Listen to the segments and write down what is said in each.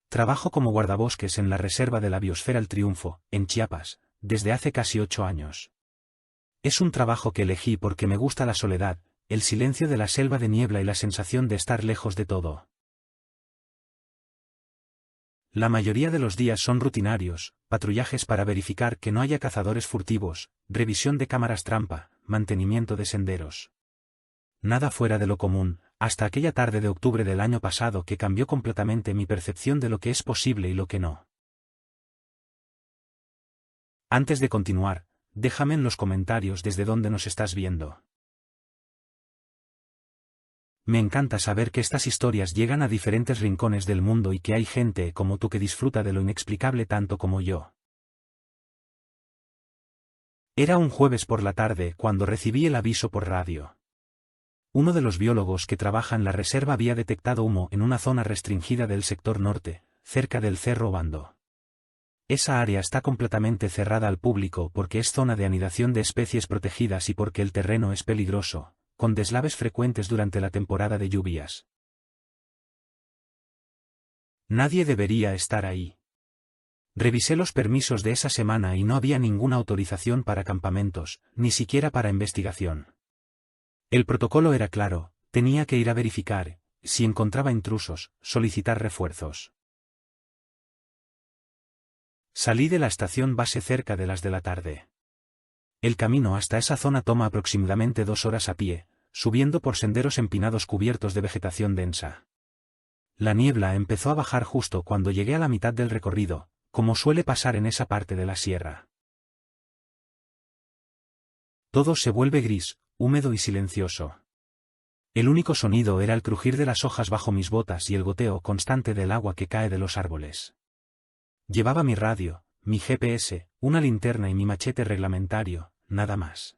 Trabajo como guardabosques en la Reserva de la Biosfera El Triunfo, en Chiapas, desde hace casi 8 años. Es un trabajo que elegí porque me gusta la soledad, el silencio de la selva de niebla y la sensación de estar lejos de todo. La mayoría de los días son rutinarios, patrullajes para verificar que no haya cazadores furtivos, revisión de cámaras trampa, mantenimiento de senderos. Nada fuera de lo común, hasta aquella tarde de octubre del año pasado que cambió completamente mi percepción de lo que es posible y lo que no. Antes de continuar, déjame en los comentarios desde dónde nos estás viendo. Me encanta saber que estas historias llegan a diferentes rincones del mundo y que hay gente como tú que disfruta de lo inexplicable tanto como yo. Era un jueves por la tarde cuando recibí el aviso por radio. Uno de los biólogos que trabaja en la reserva había detectado humo en una zona restringida del sector norte, cerca del Cerro Bando. Esa área está completamente cerrada al público porque es zona de anidación de especies protegidas y porque el terreno es peligroso, con deslaves frecuentes durante la temporada de lluvias. Nadie debería estar ahí. Revisé los permisos de esa semana y no había ninguna autorización para campamentos, ni siquiera para investigación. El protocolo era claro, tenía que ir a verificar, si encontraba intrusos, solicitar refuerzos. Salí de la estación base cerca de las de la tarde. El camino hasta esa zona toma aproximadamente 2 horas a pie, subiendo por senderos empinados cubiertos de vegetación densa. La niebla empezó a bajar justo cuando llegué a la mitad del recorrido, como suele pasar en esa parte de la sierra. Todo se vuelve gris, húmedo y silencioso. El único sonido era el crujir de las hojas bajo mis botas y el goteo constante del agua que cae de los árboles. Llevaba mi radio, mi GPS, una linterna y mi machete reglamentario, nada más.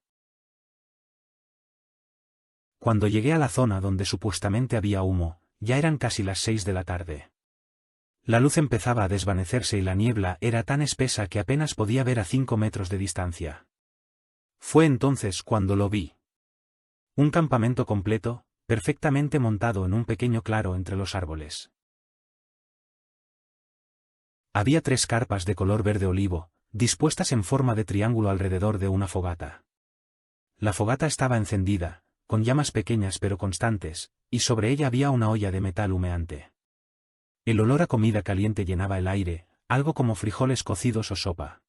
Cuando llegué a la zona donde supuestamente había humo, ya eran casi las 6 de la tarde. La luz empezaba a desvanecerse y la niebla era tan espesa que apenas podía ver a 5 metros de distancia. Fue entonces cuando lo vi. Un campamento completo, perfectamente montado en un pequeño claro entre los árboles. Había 3 carpas de color verde olivo, dispuestas en forma de triángulo alrededor de una fogata. La fogata estaba encendida, con llamas pequeñas pero constantes, y sobre ella había una olla de metal humeante. El olor a comida caliente llenaba el aire, algo como frijoles cocidos o sopa.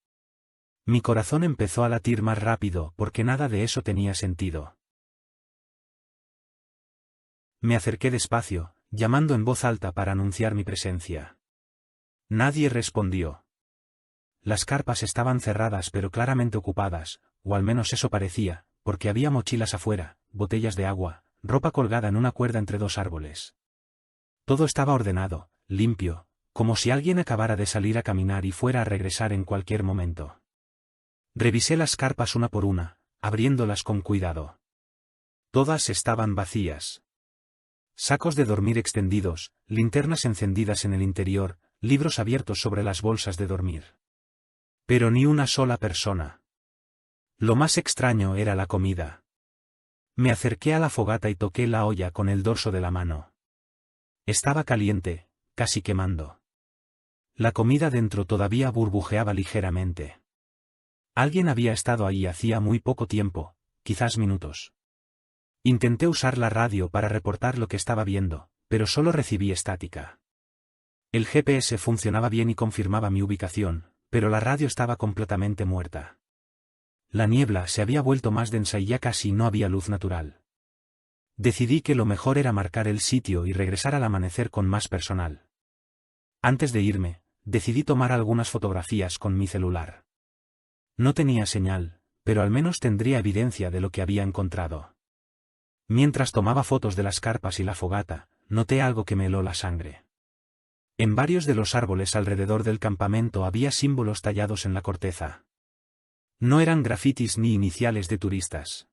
Mi corazón empezó a latir más rápido porque nada de eso tenía sentido. Me acerqué despacio, llamando en voz alta para anunciar mi presencia. Nadie respondió. Las carpas estaban cerradas pero claramente ocupadas, o al menos eso parecía, porque había mochilas afuera, botellas de agua, ropa colgada en una cuerda entre 2 árboles. Todo estaba ordenado, limpio, como si alguien acabara de salir a caminar y fuera a regresar en cualquier momento. Revisé las carpas una por una, abriéndolas con cuidado. Todas estaban vacías. Sacos de dormir extendidos, linternas encendidas en el interior, libros abiertos sobre las bolsas de dormir. Pero ni una sola persona. Lo más extraño era la comida. Me acerqué a la fogata y toqué la olla con el dorso de la mano. Estaba caliente, casi quemando. La comida dentro todavía burbujeaba ligeramente. Alguien había estado ahí hacía muy poco tiempo, quizás minutos. Intenté usar la radio para reportar lo que estaba viendo, pero solo recibí estática. El GPS funcionaba bien y confirmaba mi ubicación, pero la radio estaba completamente muerta. La niebla se había vuelto más densa y ya casi no había luz natural. Decidí que lo mejor era marcar el sitio y regresar al amanecer con más personal. Antes de irme, decidí tomar algunas fotografías con mi celular. No tenía señal, pero al menos tendría evidencia de lo que había encontrado. Mientras tomaba fotos de las carpas y la fogata, noté algo que me heló la sangre. En varios de los árboles alrededor del campamento había símbolos tallados en la corteza. No eran grafitis ni iniciales de turistas.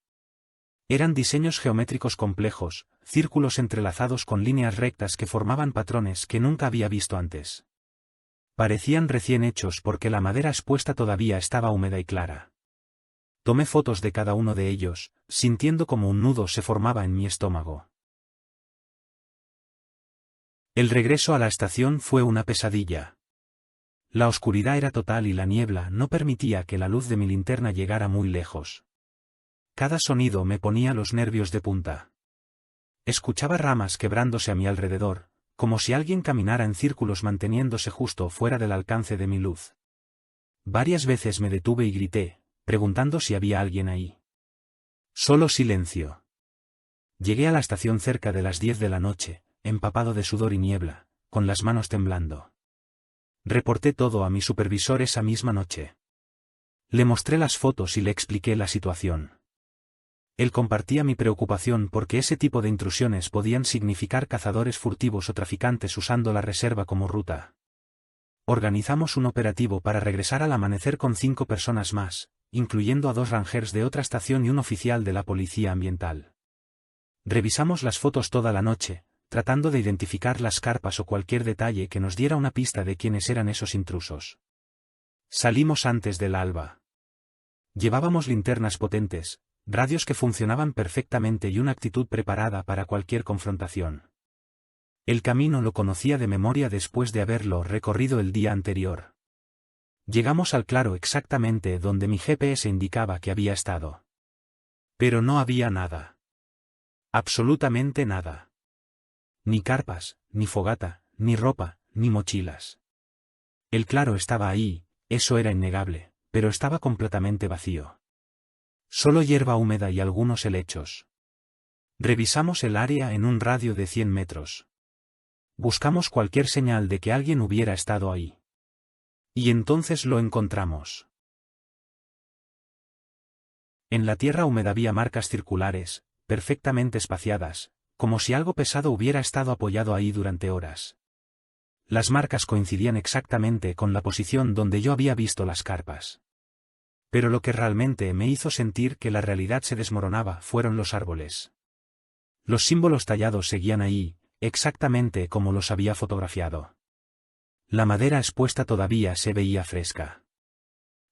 Eran diseños geométricos complejos, círculos entrelazados con líneas rectas que formaban patrones que nunca había visto antes. Parecían recién hechos porque la madera expuesta todavía estaba húmeda y clara. Tomé fotos de cada uno de ellos, sintiendo como un nudo se formaba en mi estómago. El regreso a la estación fue una pesadilla. La oscuridad era total y la niebla no permitía que la luz de mi linterna llegara muy lejos. Cada sonido me ponía los nervios de punta. Escuchaba ramas quebrándose a mi alrededor, como si alguien caminara en círculos manteniéndose justo fuera del alcance de mi luz. Varias veces me detuve y grité, preguntando si había alguien ahí. Solo silencio. Llegué a la estación cerca de las 10 de la noche, empapado de sudor y niebla, con las manos temblando. Reporté todo a mi supervisor esa misma noche. Le mostré las fotos y le expliqué la situación. Él compartía mi preocupación porque ese tipo de intrusiones podían significar cazadores furtivos o traficantes usando la reserva como ruta. Organizamos un operativo para regresar al amanecer con 5 personas más, incluyendo a 2 rangers de otra estación y un oficial de la policía ambiental. Revisamos las fotos toda la noche, tratando de identificar las carpas o cualquier detalle que nos diera una pista de quiénes eran esos intrusos. Salimos antes del alba. Llevábamos linternas potentes, radios que funcionaban perfectamente y una actitud preparada para cualquier confrontación. El camino lo conocía de memoria después de haberlo recorrido el día anterior. Llegamos al claro exactamente donde mi GPS indicaba que había estado. Pero no había nada. Absolutamente nada. Ni carpas, ni fogata, ni ropa, ni mochilas. El claro estaba ahí, eso era innegable, pero estaba completamente vacío. Solo hierba húmeda y algunos helechos. Revisamos el área en un radio de 100 metros. Buscamos cualquier señal de que alguien hubiera estado ahí. Y entonces lo encontramos. En la tierra húmeda había marcas circulares, perfectamente espaciadas, como si algo pesado hubiera estado apoyado ahí durante horas. Las marcas coincidían exactamente con la posición donde yo había visto las carpas. Pero lo que realmente me hizo sentir que la realidad se desmoronaba fueron los árboles. Los símbolos tallados seguían ahí, exactamente como los había fotografiado. La madera expuesta todavía se veía fresca.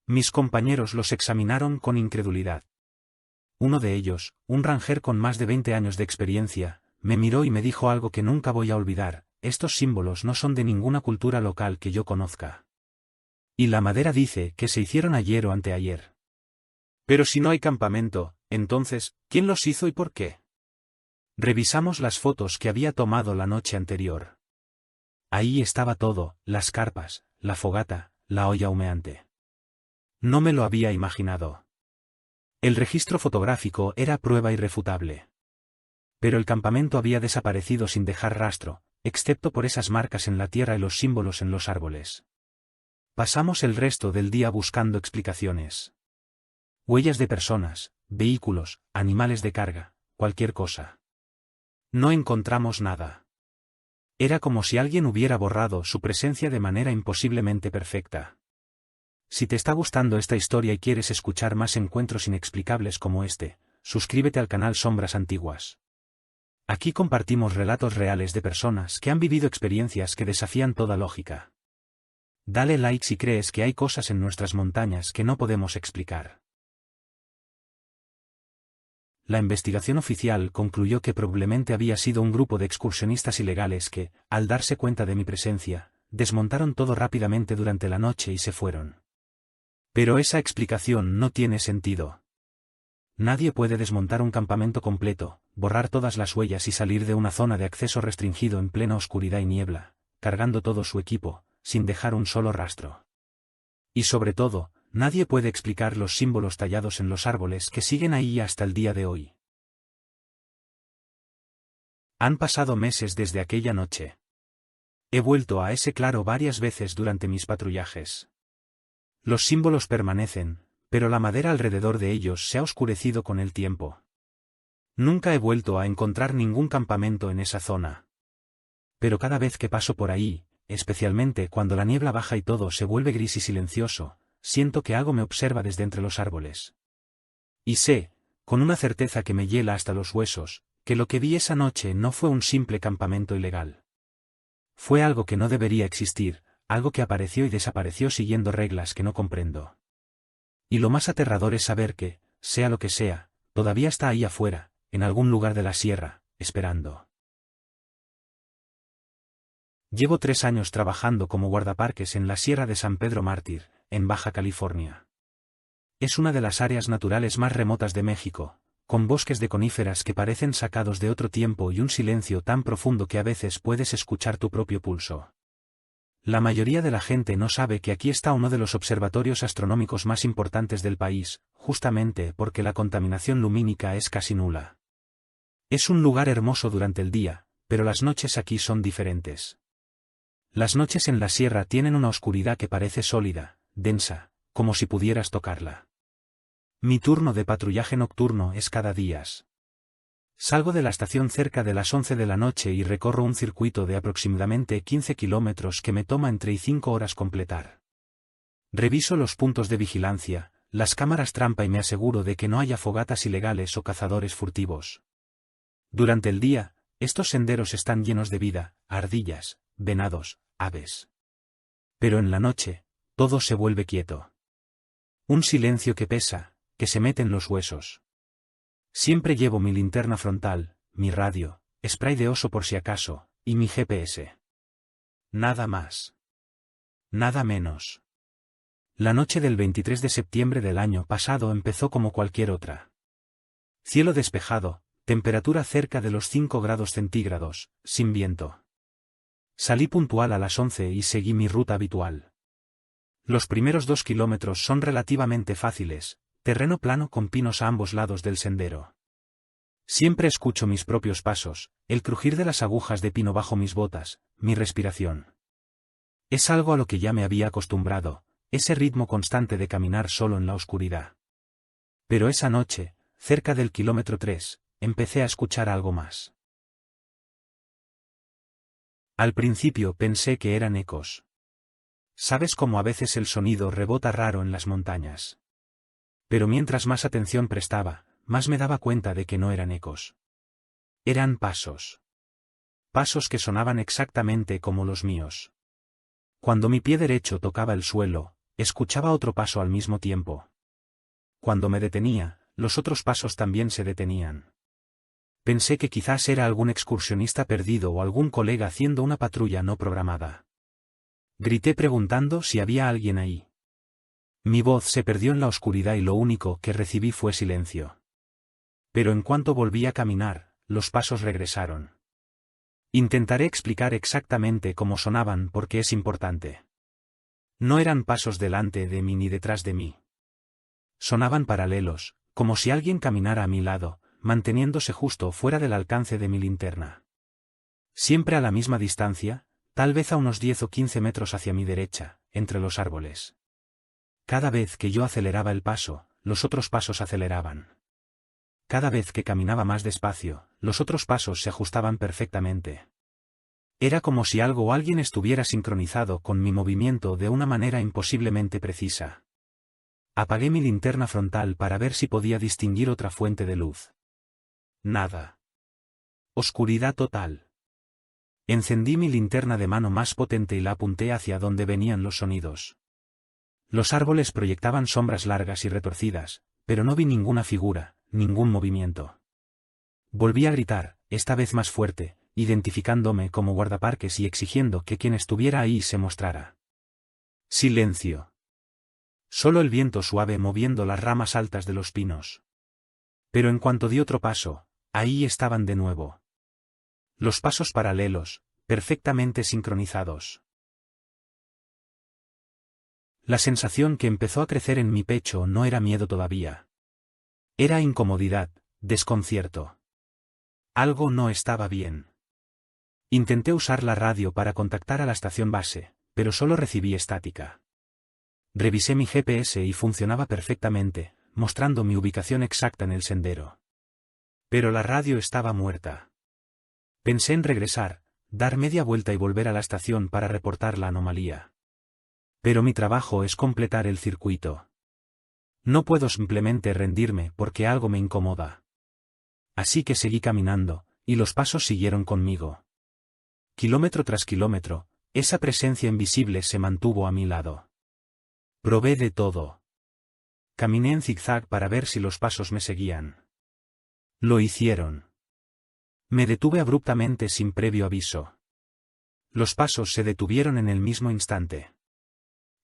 Mis compañeros los examinaron con incredulidad. Uno de ellos, un ranger con más de 20 años de experiencia, me miró y me dijo algo que nunca voy a olvidar: estos símbolos no son de ninguna cultura local que yo conozca. Y la madera dice que se hicieron ayer o anteayer. Pero si no hay campamento, entonces, ¿quién los hizo y por qué? Revisamos las fotos que había tomado la noche anterior. Ahí estaba todo: las carpas, la fogata, la olla humeante. No me lo había imaginado. El registro fotográfico era prueba irrefutable. Pero el campamento había desaparecido sin dejar rastro, excepto por esas marcas en la tierra y los símbolos en los árboles. Pasamos el resto del día buscando explicaciones. Huellas de personas, vehículos, animales de carga, cualquier cosa. No encontramos nada. Era como si alguien hubiera borrado su presencia de manera imposiblemente perfecta. Si te está gustando esta historia y quieres escuchar más encuentros inexplicables como este, suscríbete al canal Sombras Antiguas. Aquí compartimos relatos reales de personas que han vivido experiencias que desafían toda lógica. Dale like si crees que hay cosas en nuestras montañas que no podemos explicar. La investigación oficial concluyó que probablemente había sido un grupo de excursionistas ilegales que, al darse cuenta de mi presencia, desmontaron todo rápidamente durante la noche y se fueron. Pero esa explicación no tiene sentido. Nadie puede desmontar un campamento completo, borrar todas las huellas y salir de una zona de acceso restringido en plena oscuridad y niebla, cargando todo su equipo, sin dejar un solo rastro. Y sobre todo, nadie puede explicar los símbolos tallados en los árboles que siguen ahí hasta el día de hoy. Han pasado meses desde aquella noche. He vuelto a ese claro varias veces durante mis patrullajes. Los símbolos permanecen, pero la madera alrededor de ellos se ha oscurecido con el tiempo. Nunca he vuelto a encontrar ningún campamento en esa zona. Pero cada vez que paso por ahí, especialmente cuando la niebla baja y todo se vuelve gris y silencioso, siento que algo me observa desde entre los árboles. Y sé, con una certeza que me hiela hasta los huesos, que lo que vi esa noche no fue un simple campamento ilegal. Fue algo que no debería existir, algo que apareció y desapareció siguiendo reglas que no comprendo. Y lo más aterrador es saber que, sea lo que sea, todavía está ahí afuera, en algún lugar de la sierra, esperando. Llevo 3 años trabajando como guardaparques en la Sierra de San Pedro Mártir, en Baja California. Es una de las áreas naturales más remotas de México, con bosques de coníferas que parecen sacados de otro tiempo y un silencio tan profundo que a veces puedes escuchar tu propio pulso. La mayoría de la gente no sabe que aquí está uno de los observatorios astronómicos más importantes del país, justamente porque la contaminación lumínica es casi nula. Es un lugar hermoso durante el día, pero las noches aquí son diferentes. Las noches en la sierra tienen una oscuridad que parece sólida, densa, como si pudieras tocarla. Mi turno de patrullaje nocturno es cada día. Salgo de la estación cerca de las 11 de la noche y recorro un circuito de aproximadamente 15 kilómetros que me toma entre 5 horas completar. Reviso los puntos de vigilancia, las cámaras trampa y me aseguro de que no haya fogatas ilegales o cazadores furtivos. Durante el día, estos senderos están llenos de vida, ardillas, venados, aves. Pero en la noche, todo se vuelve quieto. Un silencio que pesa, que se mete en los huesos. Siempre llevo mi linterna frontal, mi radio, spray de oso por si acaso, y mi GPS. Nada más. Nada menos. La noche del 23 de septiembre del año pasado empezó como cualquier otra. Cielo despejado, temperatura cerca de los 5 grados centígrados, sin viento. Salí puntual a las 11 y seguí mi ruta habitual. Los primeros 2 kilómetros son relativamente fáciles, terreno plano con pinos a ambos lados del sendero. Siempre escucho mis propios pasos, el crujir de las agujas de pino bajo mis botas, mi respiración. Es algo a lo que ya me había acostumbrado, ese ritmo constante de caminar solo en la oscuridad. Pero esa noche, cerca del kilómetro 3, empecé a escuchar algo más. Al principio pensé que eran ecos. ¿Sabes cómo a veces el sonido rebota raro en las montañas? Pero mientras más atención prestaba, más me daba cuenta de que no eran ecos. Eran pasos. Pasos que sonaban exactamente como los míos. Cuando mi pie derecho tocaba el suelo, escuchaba otro paso al mismo tiempo. Cuando me detenía, los otros pasos también se detenían. Pensé que quizás era algún excursionista perdido o algún colega haciendo una patrulla no programada. Grité preguntando si había alguien ahí. Mi voz se perdió en la oscuridad y lo único que recibí fue silencio. Pero en cuanto volví a caminar, los pasos regresaron. Intentaré explicar exactamente cómo sonaban porque es importante. No eran pasos delante de mí ni detrás de mí. Sonaban paralelos, como si alguien caminara a mi lado, manteniéndose justo fuera del alcance de mi linterna. Siempre a la misma distancia, tal vez a unos 10 o 15 metros hacia mi derecha, entre los árboles. Cada vez que yo aceleraba el paso, los otros pasos aceleraban. Cada vez que caminaba más despacio, los otros pasos se ajustaban perfectamente. Era como si algo o alguien estuviera sincronizado con mi movimiento de una manera imposiblemente precisa. Apagué mi linterna frontal para ver si podía distinguir otra fuente de luz. Nada. Oscuridad total. Encendí mi linterna de mano más potente y la apunté hacia donde venían los sonidos. Los árboles proyectaban sombras largas y retorcidas, pero no vi ninguna figura, ningún movimiento. Volví a gritar, esta vez más fuerte, identificándome como guardaparques y exigiendo que quien estuviera ahí se mostrara. Silencio. Solo el viento suave moviendo las ramas altas de los pinos. Pero en cuanto di otro paso, ahí estaban de nuevo. Los pasos paralelos, perfectamente sincronizados. La sensación que empezó a crecer en mi pecho no era miedo todavía. Era incomodidad, desconcierto. Algo no estaba bien. Intenté usar la radio para contactar a la estación base, pero solo recibí estática. Revisé mi GPS y funcionaba perfectamente, mostrando mi ubicación exacta en el sendero. Pero la radio estaba muerta. Pensé en regresar, dar media vuelta y volver a la estación para reportar la anomalía. Pero mi trabajo es completar el circuito. No puedo simplemente rendirme porque algo me incomoda. Así que seguí caminando, y los pasos siguieron conmigo. Kilómetro tras kilómetro, esa presencia invisible se mantuvo a mi lado. Probé de todo. Caminé en zigzag para ver si los pasos me seguían. Lo hicieron. Me detuve abruptamente sin previo aviso. Los pasos se detuvieron en el mismo instante.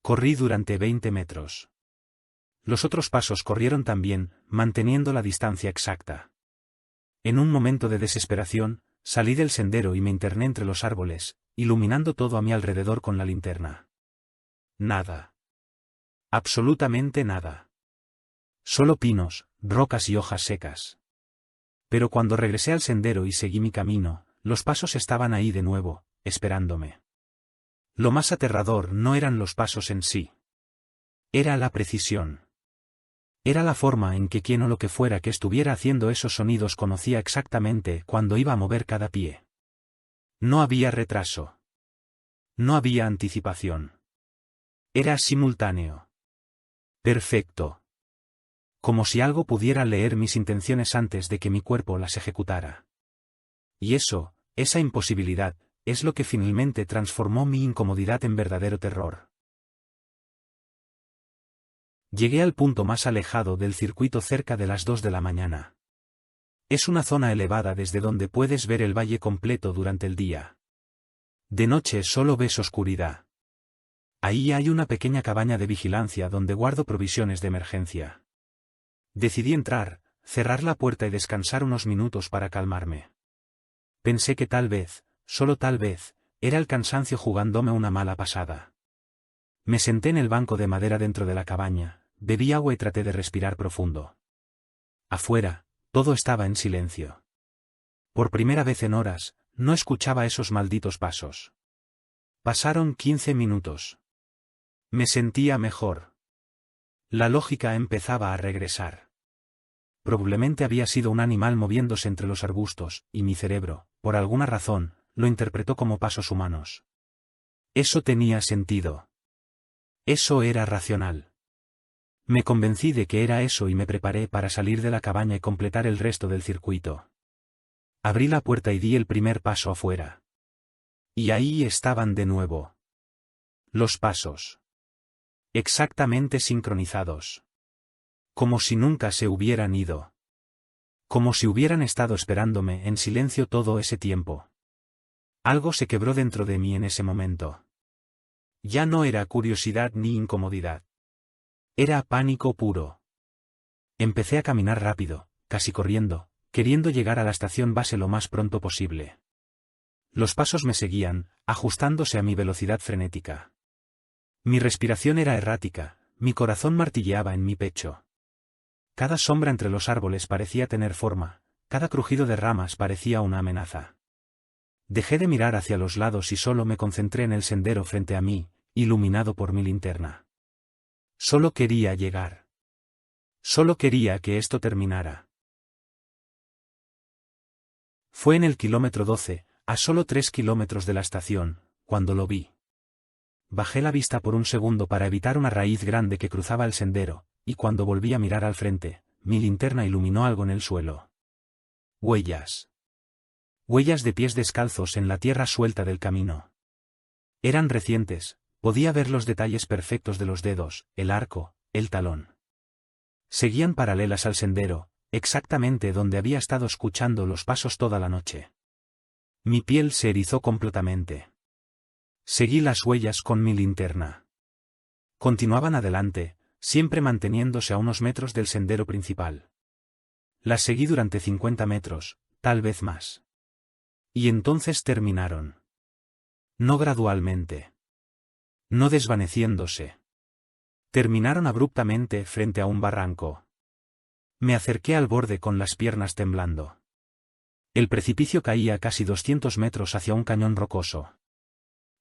Corrí durante 20 metros. Los otros pasos corrieron también, manteniendo la distancia exacta. En un momento de desesperación, salí del sendero y me interné entre los árboles, iluminando todo a mi alrededor con la linterna. Nada. Absolutamente nada. Solo pinos, rocas y hojas secas. Pero cuando regresé al sendero y seguí mi camino, los pasos estaban ahí de nuevo, esperándome. Lo más aterrador no eran los pasos en sí. Era la precisión. Era la forma en que quien o lo que fuera que estuviera haciendo esos sonidos conocía exactamente cuándo iba a mover cada pie. No había retraso. No había anticipación. Era simultáneo. Perfecto. Como si algo pudiera leer mis intenciones antes de que mi cuerpo las ejecutara. Y eso, esa imposibilidad, es lo que finalmente transformó mi incomodidad en verdadero terror. Llegué al punto más alejado del circuito cerca de las 2 de la mañana. Es una zona elevada desde donde puedes ver el valle completo durante el día. De noche solo ves oscuridad. Ahí hay una pequeña cabaña de vigilancia donde guardo provisiones de emergencia. Decidí entrar, cerrar la puerta y descansar unos minutos para calmarme. Pensé que tal vez, solo tal vez, era el cansancio jugándome una mala pasada. Me senté en el banco de madera dentro de la cabaña, bebí agua y traté de respirar profundo. Afuera, todo estaba en silencio. Por primera vez en horas, no escuchaba esos malditos pasos. Pasaron 15 minutos. Me sentía mejor. La lógica empezaba a regresar. Probablemente había sido un animal moviéndose entre los arbustos, y mi cerebro, por alguna razón, lo interpretó como pasos humanos. Eso tenía sentido. Eso era racional. Me convencí de que era eso y me preparé para salir de la cabaña y completar el resto del circuito. Abrí la puerta y di el primer paso afuera. Y ahí estaban de nuevo. Los pasos. Exactamente sincronizados. Como si nunca se hubieran ido. Como si hubieran estado esperándome en silencio todo ese tiempo. Algo se quebró dentro de mí en ese momento. Ya no era curiosidad ni incomodidad. Era pánico puro. Empecé a caminar rápido, casi corriendo, queriendo llegar a la estación base lo más pronto posible. Los pasos me seguían, ajustándose a mi velocidad frenética. Mi respiración era errática, mi corazón martilleaba en mi pecho. Cada sombra entre los árboles parecía tener forma, cada crujido de ramas parecía una amenaza. Dejé de mirar hacia los lados y solo me concentré en el sendero frente a mí, iluminado por mi linterna. Solo quería llegar. Solo quería que esto terminara. Fue en el kilómetro 12, a solo 3 kilómetros de la estación, cuando lo vi. Bajé la vista por un segundo para evitar una raíz grande que cruzaba el sendero, y cuando volví a mirar al frente, mi linterna iluminó algo en el suelo. Huellas. Huellas de pies descalzos en la tierra suelta del camino. Eran recientes, podía ver los detalles perfectos de los dedos, el arco, el talón. Seguían paralelas al sendero, exactamente donde había estado escuchando los pasos toda la noche. Mi piel se erizó completamente. Seguí las huellas con mi linterna. Continuaban adelante, siempre manteniéndose a unos metros del sendero principal. Las seguí durante 50 metros, tal vez más. Y entonces terminaron. No gradualmente. No desvaneciéndose. Terminaron abruptamente frente a un barranco. Me acerqué al borde con las piernas temblando. El precipicio caía casi 200 metros hacia un cañón rocoso.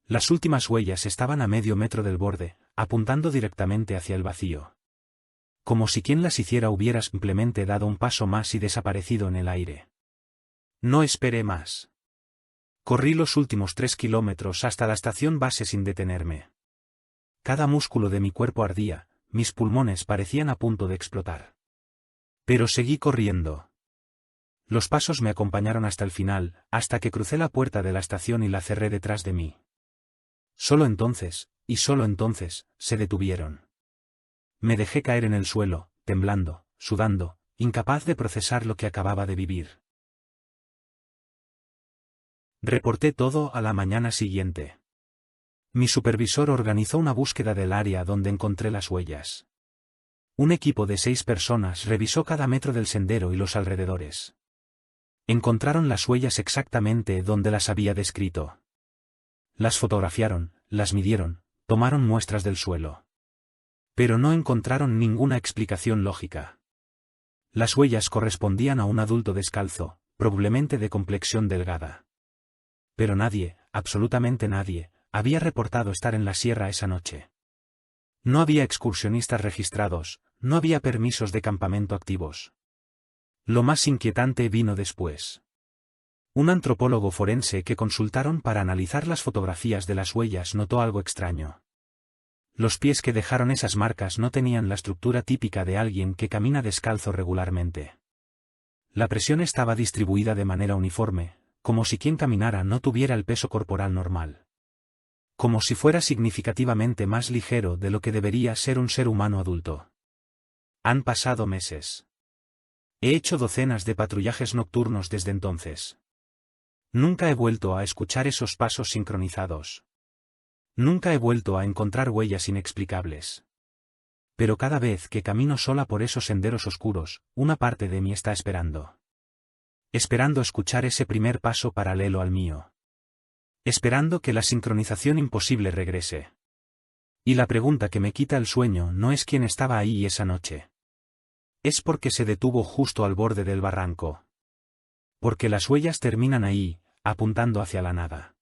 Las últimas huellas estaban a medio metro del borde, apuntando directamente hacia el vacío. Como si quien las hiciera hubiera simplemente dado un paso más y desaparecido en el aire. No esperé más. Corrí los últimos 3 kilómetros hasta la estación base sin detenerme. Cada músculo de mi cuerpo ardía, mis pulmones parecían a punto de explotar. Pero seguí corriendo. Los pasos me acompañaron hasta el final, hasta que crucé la puerta de la estación y la cerré detrás de mí. Solo entonces, y solo entonces, se detuvieron. Me dejé caer en el suelo, temblando, sudando, incapaz de procesar lo que acababa de vivir. Reporté todo a la mañana siguiente. Mi supervisor organizó una búsqueda del área donde encontré las huellas. Un equipo de 6 personas revisó cada metro del sendero y los alrededores. Encontraron las huellas exactamente donde las había descrito. Las fotografiaron, las midieron, tomaron muestras del suelo. Pero no encontraron ninguna explicación lógica. Las huellas correspondían a un adulto descalzo, probablemente de complexión delgada. Pero nadie, absolutamente nadie, había reportado estar en la sierra esa noche. No había excursionistas registrados, no había permisos de campamento activos. Lo más inquietante vino después. Un antropólogo forense que consultaron para analizar las fotografías de las huellas notó algo extraño. Los pies que dejaron esas marcas no tenían la estructura típica de alguien que camina descalzo regularmente. La presión estaba distribuida de manera uniforme, como si quien caminara no tuviera el peso corporal normal. Como si fuera significativamente más ligero de lo que debería ser un ser humano adulto. Han pasado meses. He hecho docenas de patrullajes nocturnos desde entonces. Nunca he vuelto a escuchar esos pasos sincronizados. Nunca he vuelto a encontrar huellas inexplicables. Pero cada vez que camino sola por esos senderos oscuros, una parte de mí está esperando. Esperando escuchar ese primer paso paralelo al mío. Esperando que la sincronización imposible regrese. Y la pregunta que me quita el sueño no es quién estaba ahí esa noche. Es porque se detuvo justo al borde del barranco. Porque las huellas terminan ahí, apuntando hacia la nada.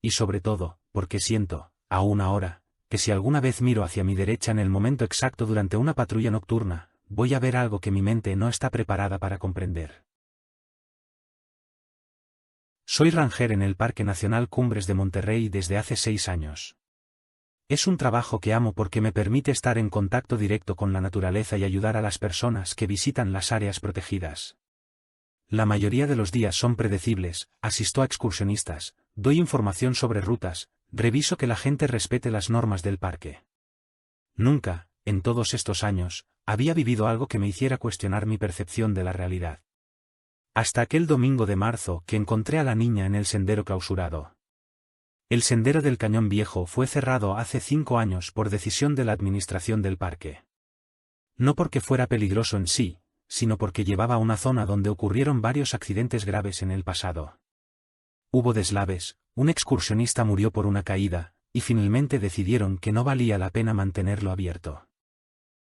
Y sobre todo, porque siento, aún ahora, que si alguna vez miro hacia mi derecha en el momento exacto durante una patrulla nocturna, voy a ver algo que mi mente no está preparada para comprender. Soy ranger en el Parque Nacional Cumbres de Monterrey desde hace 6 años. Es un trabajo que amo porque me permite estar en contacto directo con la naturaleza y ayudar a las personas que visitan las áreas protegidas. La mayoría de los días son predecibles, asisto a excursionistas, doy información sobre rutas, reviso que la gente respete las normas del parque. Nunca, en todos estos años, había vivido algo que me hiciera cuestionar mi percepción de la realidad. Hasta aquel domingo de marzo que encontré a la niña en el sendero clausurado. El sendero del Cañón Viejo fue cerrado hace 5 años por decisión de la administración del parque. No porque fuera peligroso en sí, sino porque llevaba a una zona donde ocurrieron varios accidentes graves en el pasado. Hubo deslaves, un excursionista murió por una caída, y finalmente decidieron que no valía la pena mantenerlo abierto.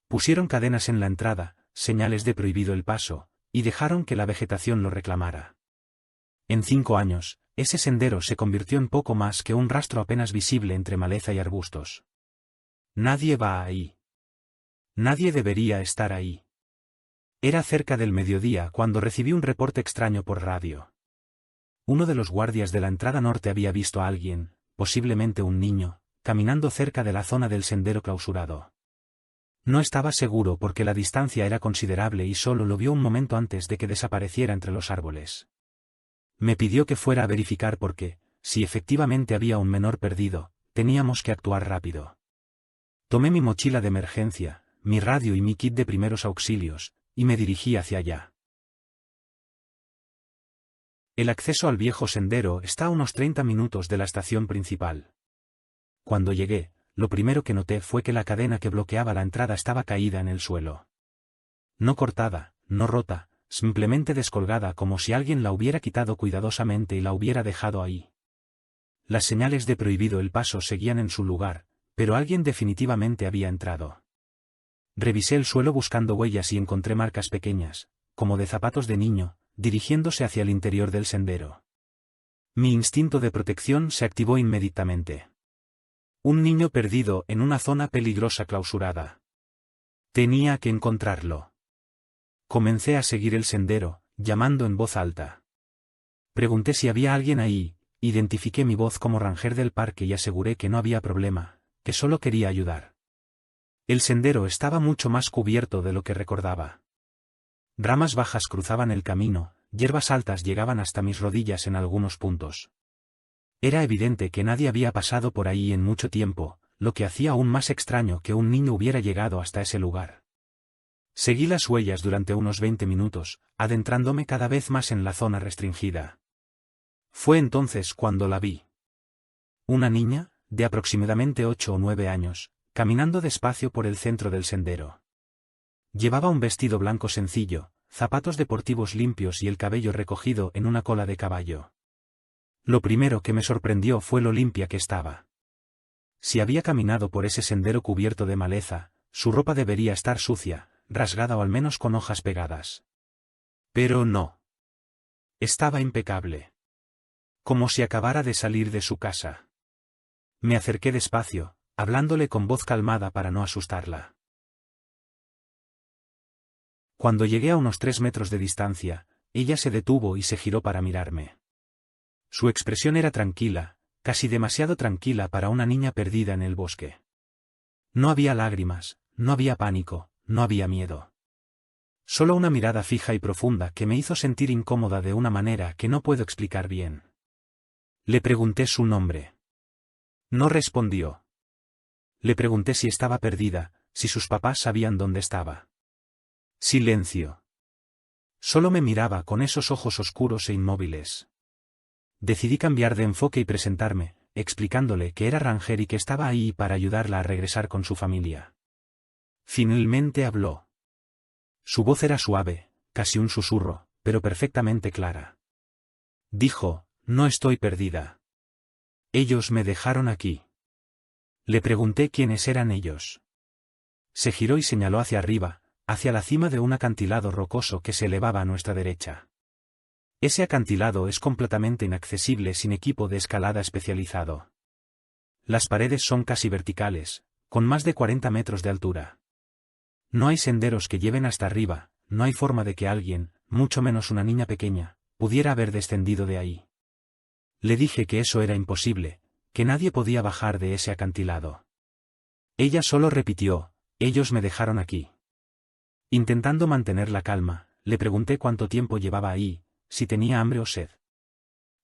Pusieron cadenas en la entrada, señales de prohibido el paso, y dejaron que la vegetación lo reclamara. En 5 años, ese sendero se convirtió en poco más que un rastro apenas visible entre maleza y arbustos. Nadie va ahí. Nadie debería estar ahí. Era cerca del mediodía cuando recibí un reporte extraño por radio. Uno de los guardias de la entrada norte había visto a alguien, posiblemente un niño, caminando cerca de la zona del sendero clausurado. No estaba seguro porque la distancia era considerable y solo lo vio un momento antes de que desapareciera entre los árboles. Me pidió que fuera a verificar porque, si efectivamente había un menor perdido, teníamos que actuar rápido. Tomé mi mochila de emergencia, mi radio y mi kit de primeros auxilios, y me dirigí hacia allá. El acceso al viejo sendero está a unos 30 minutos de la estación principal. Cuando llegué, lo primero que noté fue que la cadena que bloqueaba la entrada estaba caída en el suelo. No cortada, no rota, simplemente descolgada como si alguien la hubiera quitado cuidadosamente y la hubiera dejado ahí. Las señales de prohibido el paso seguían en su lugar, pero alguien definitivamente había entrado. Revisé el suelo buscando huellas y encontré marcas pequeñas, como de zapatos de niño, dirigiéndose hacia el interior del sendero. Mi instinto de protección se activó inmediatamente. Un niño perdido en una zona peligrosa clausurada. Tenía que encontrarlo. Comencé a seguir el sendero, llamando en voz alta. Pregunté si había alguien ahí, identifiqué mi voz como ranger del parque y aseguré que no había problema, que solo quería ayudar. El sendero estaba mucho más cubierto de lo que recordaba. Ramas bajas cruzaban el camino, hierbas altas llegaban hasta mis rodillas en algunos puntos. Era evidente que nadie había pasado por ahí en mucho tiempo, lo que hacía aún más extraño que un niño hubiera llegado hasta ese lugar. Seguí las huellas durante unos 20 minutos, adentrándome cada vez más en la zona restringida. Fue entonces cuando la vi. Una niña, de aproximadamente 8 o 9 años, caminando despacio por el centro del sendero. Llevaba un vestido blanco sencillo, zapatos deportivos limpios y el cabello recogido en una cola de caballo. Lo primero que me sorprendió fue lo limpia que estaba. Si había caminado por ese sendero cubierto de maleza, su ropa debería estar sucia, rasgada o al menos con hojas pegadas. Pero no. Estaba impecable. Como si acabara de salir de su casa. Me acerqué despacio, hablándole con voz calmada para no asustarla. Cuando llegué a unos 3 metros de distancia, ella se detuvo y se giró para mirarme. Su expresión era tranquila, casi demasiado tranquila para una niña perdida en el bosque. No había lágrimas, no había pánico, no había miedo. Solo una mirada fija y profunda que me hizo sentir incómoda de una manera que no puedo explicar bien. Le pregunté su nombre. No respondió. Le pregunté si estaba perdida, si sus papás sabían dónde estaba. Silencio. Solo me miraba con esos ojos oscuros e inmóviles. Decidí cambiar de enfoque y presentarme, explicándole que era Ranger y que estaba ahí para ayudarla a regresar con su familia. Finalmente habló. Su voz era suave, casi un susurro, pero perfectamente clara. Dijo, no estoy perdida. Ellos me dejaron aquí. Le pregunté quiénes eran ellos. Se giró y señaló hacia arriba, hacia la cima de un acantilado rocoso que se elevaba a nuestra derecha. Ese acantilado es completamente inaccesible sin equipo de escalada especializado. Las paredes son casi verticales, con más de 40 metros de altura. No hay senderos que lleven hasta arriba, no hay forma de que alguien, mucho menos una niña pequeña, pudiera haber descendido de ahí. Le dije que eso era imposible, que nadie podía bajar de ese acantilado. Ella solo repitió, ellos me dejaron aquí. Intentando mantener la calma, le pregunté cuánto tiempo llevaba ahí, si tenía hambre o sed.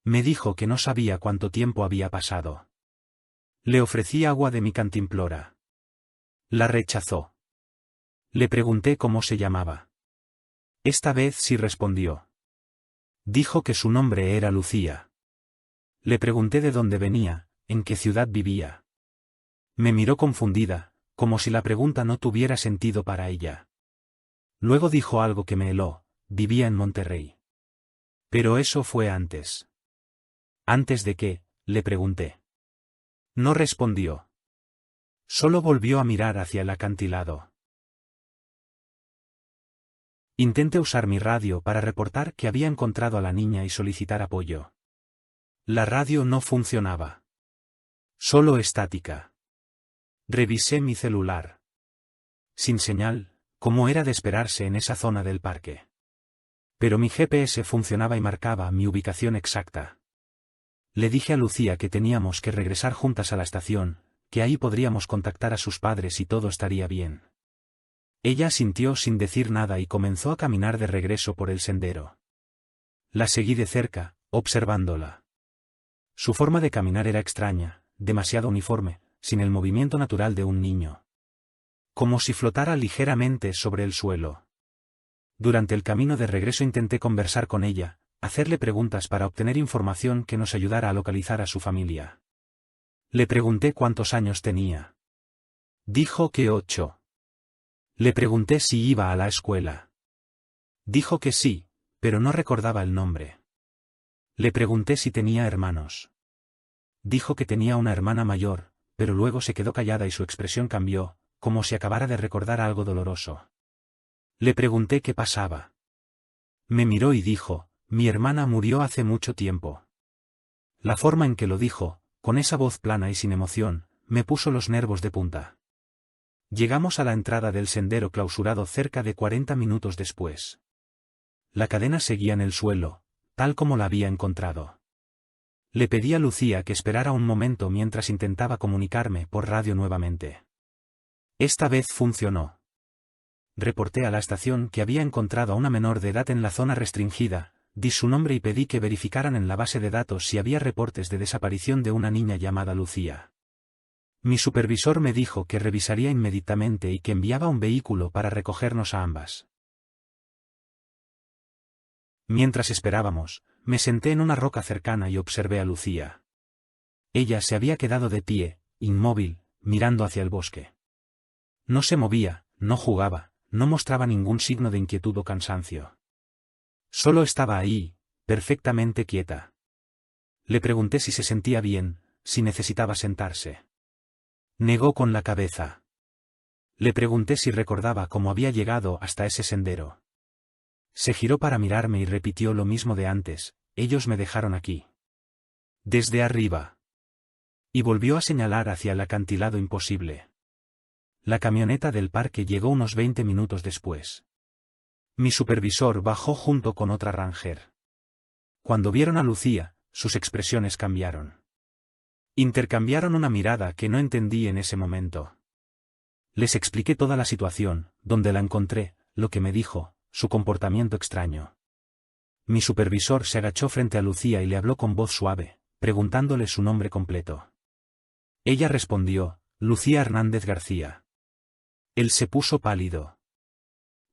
Me dijo que no sabía cuánto tiempo había pasado. Le ofrecí agua de mi cantimplora. La rechazó. Le pregunté cómo se llamaba. Esta vez sí respondió. Dijo que su nombre era Lucía. Le pregunté de dónde venía, en qué ciudad vivía. Me miró confundida, como si la pregunta no tuviera sentido para ella. Luego dijo algo que me heló, vivía en Monterrey. Pero eso fue antes. ¿Antes de qué?, le pregunté. No respondió. Solo volvió a mirar hacia el acantilado. Intenté usar mi radio para reportar que había encontrado a la niña y solicitar apoyo. La radio no funcionaba. Solo estática. Revisé mi celular. Sin señal, como era de esperarse en esa zona del parque. Pero mi GPS funcionaba y marcaba mi ubicación exacta. Le dije a Lucía que teníamos que regresar juntas a la estación, que ahí podríamos contactar a sus padres y todo estaría bien. Ella asintió sin decir nada y comenzó a caminar de regreso por el sendero. La seguí de cerca, observándola. Su forma de caminar era extraña, demasiado uniforme, sin el movimiento natural de un niño. Como si flotara ligeramente sobre el suelo. Durante el camino de regreso intenté conversar con ella, hacerle preguntas para obtener información que nos ayudara a localizar a su familia. Le pregunté cuántos años tenía. Dijo que 8. Le pregunté si iba a la escuela. Dijo que sí, pero no recordaba el nombre. Le pregunté si tenía hermanos. Dijo que tenía una hermana mayor, pero luego se quedó callada y su expresión cambió, como si acabara de recordar algo doloroso. Le pregunté qué pasaba. Me miró y dijo, mi hermana murió hace mucho tiempo. La forma en que lo dijo, con esa voz plana y sin emoción, me puso los nervios de punta. Llegamos a la entrada del sendero clausurado cerca de 40 minutos después. La cadena seguía en el suelo, tal como la había encontrado. Le pedí a Lucía que esperara un momento mientras intentaba comunicarme por radio nuevamente. Esta vez funcionó. Reporté a la estación que había encontrado a una menor de edad en la zona restringida, di su nombre y pedí que verificaran en la base de datos si había reportes de desaparición de una niña llamada Lucía. Mi supervisor me dijo que revisaría inmediatamente y que enviaba un vehículo para recogernos a ambas. Mientras esperábamos, me senté en una roca cercana y observé a Lucía. Ella se había quedado de pie, inmóvil, mirando hacia el bosque. No se movía, no jugaba, no mostraba ningún signo de inquietud o cansancio. Solo estaba ahí, perfectamente quieta. Le pregunté si se sentía bien, si necesitaba sentarse. Negó con la cabeza. Le pregunté si recordaba cómo había llegado hasta ese sendero. Se giró para mirarme y repitió lo mismo de antes: ellos me dejaron aquí. Desde arriba. Y volvió a señalar hacia el acantilado imposible. La camioneta del parque llegó unos 20 minutos después. Mi supervisor bajó junto con otra ranger. Cuando vieron a Lucía, sus expresiones cambiaron. Intercambiaron una mirada que no entendí en ese momento. Les expliqué toda la situación, dónde la encontré, lo que me dijo, su comportamiento extraño. Mi supervisor se agachó frente a Lucía y le habló con voz suave, preguntándole su nombre completo. Ella respondió: Lucía Hernández García. Él se puso pálido.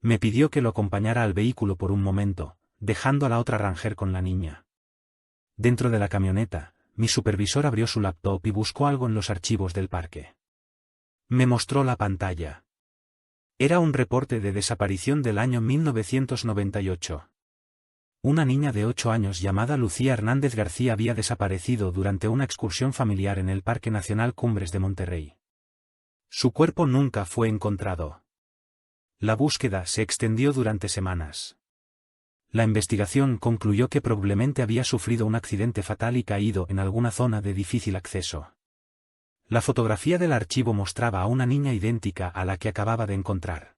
Me pidió que lo acompañara al vehículo por un momento, dejando a la otra ranger con la niña. Dentro de la camioneta, mi supervisor abrió su laptop y buscó algo en los archivos del parque. Me mostró la pantalla. Era un reporte de desaparición del año 1998. Una niña de 8 años llamada Lucía Hernández García había desaparecido durante una excursión familiar en el Parque Nacional Cumbres de Monterrey. Su cuerpo nunca fue encontrado. La búsqueda se extendió durante semanas. La investigación concluyó que probablemente había sufrido un accidente fatal y caído en alguna zona de difícil acceso. La fotografía del archivo mostraba a una niña idéntica a la que acababa de encontrar.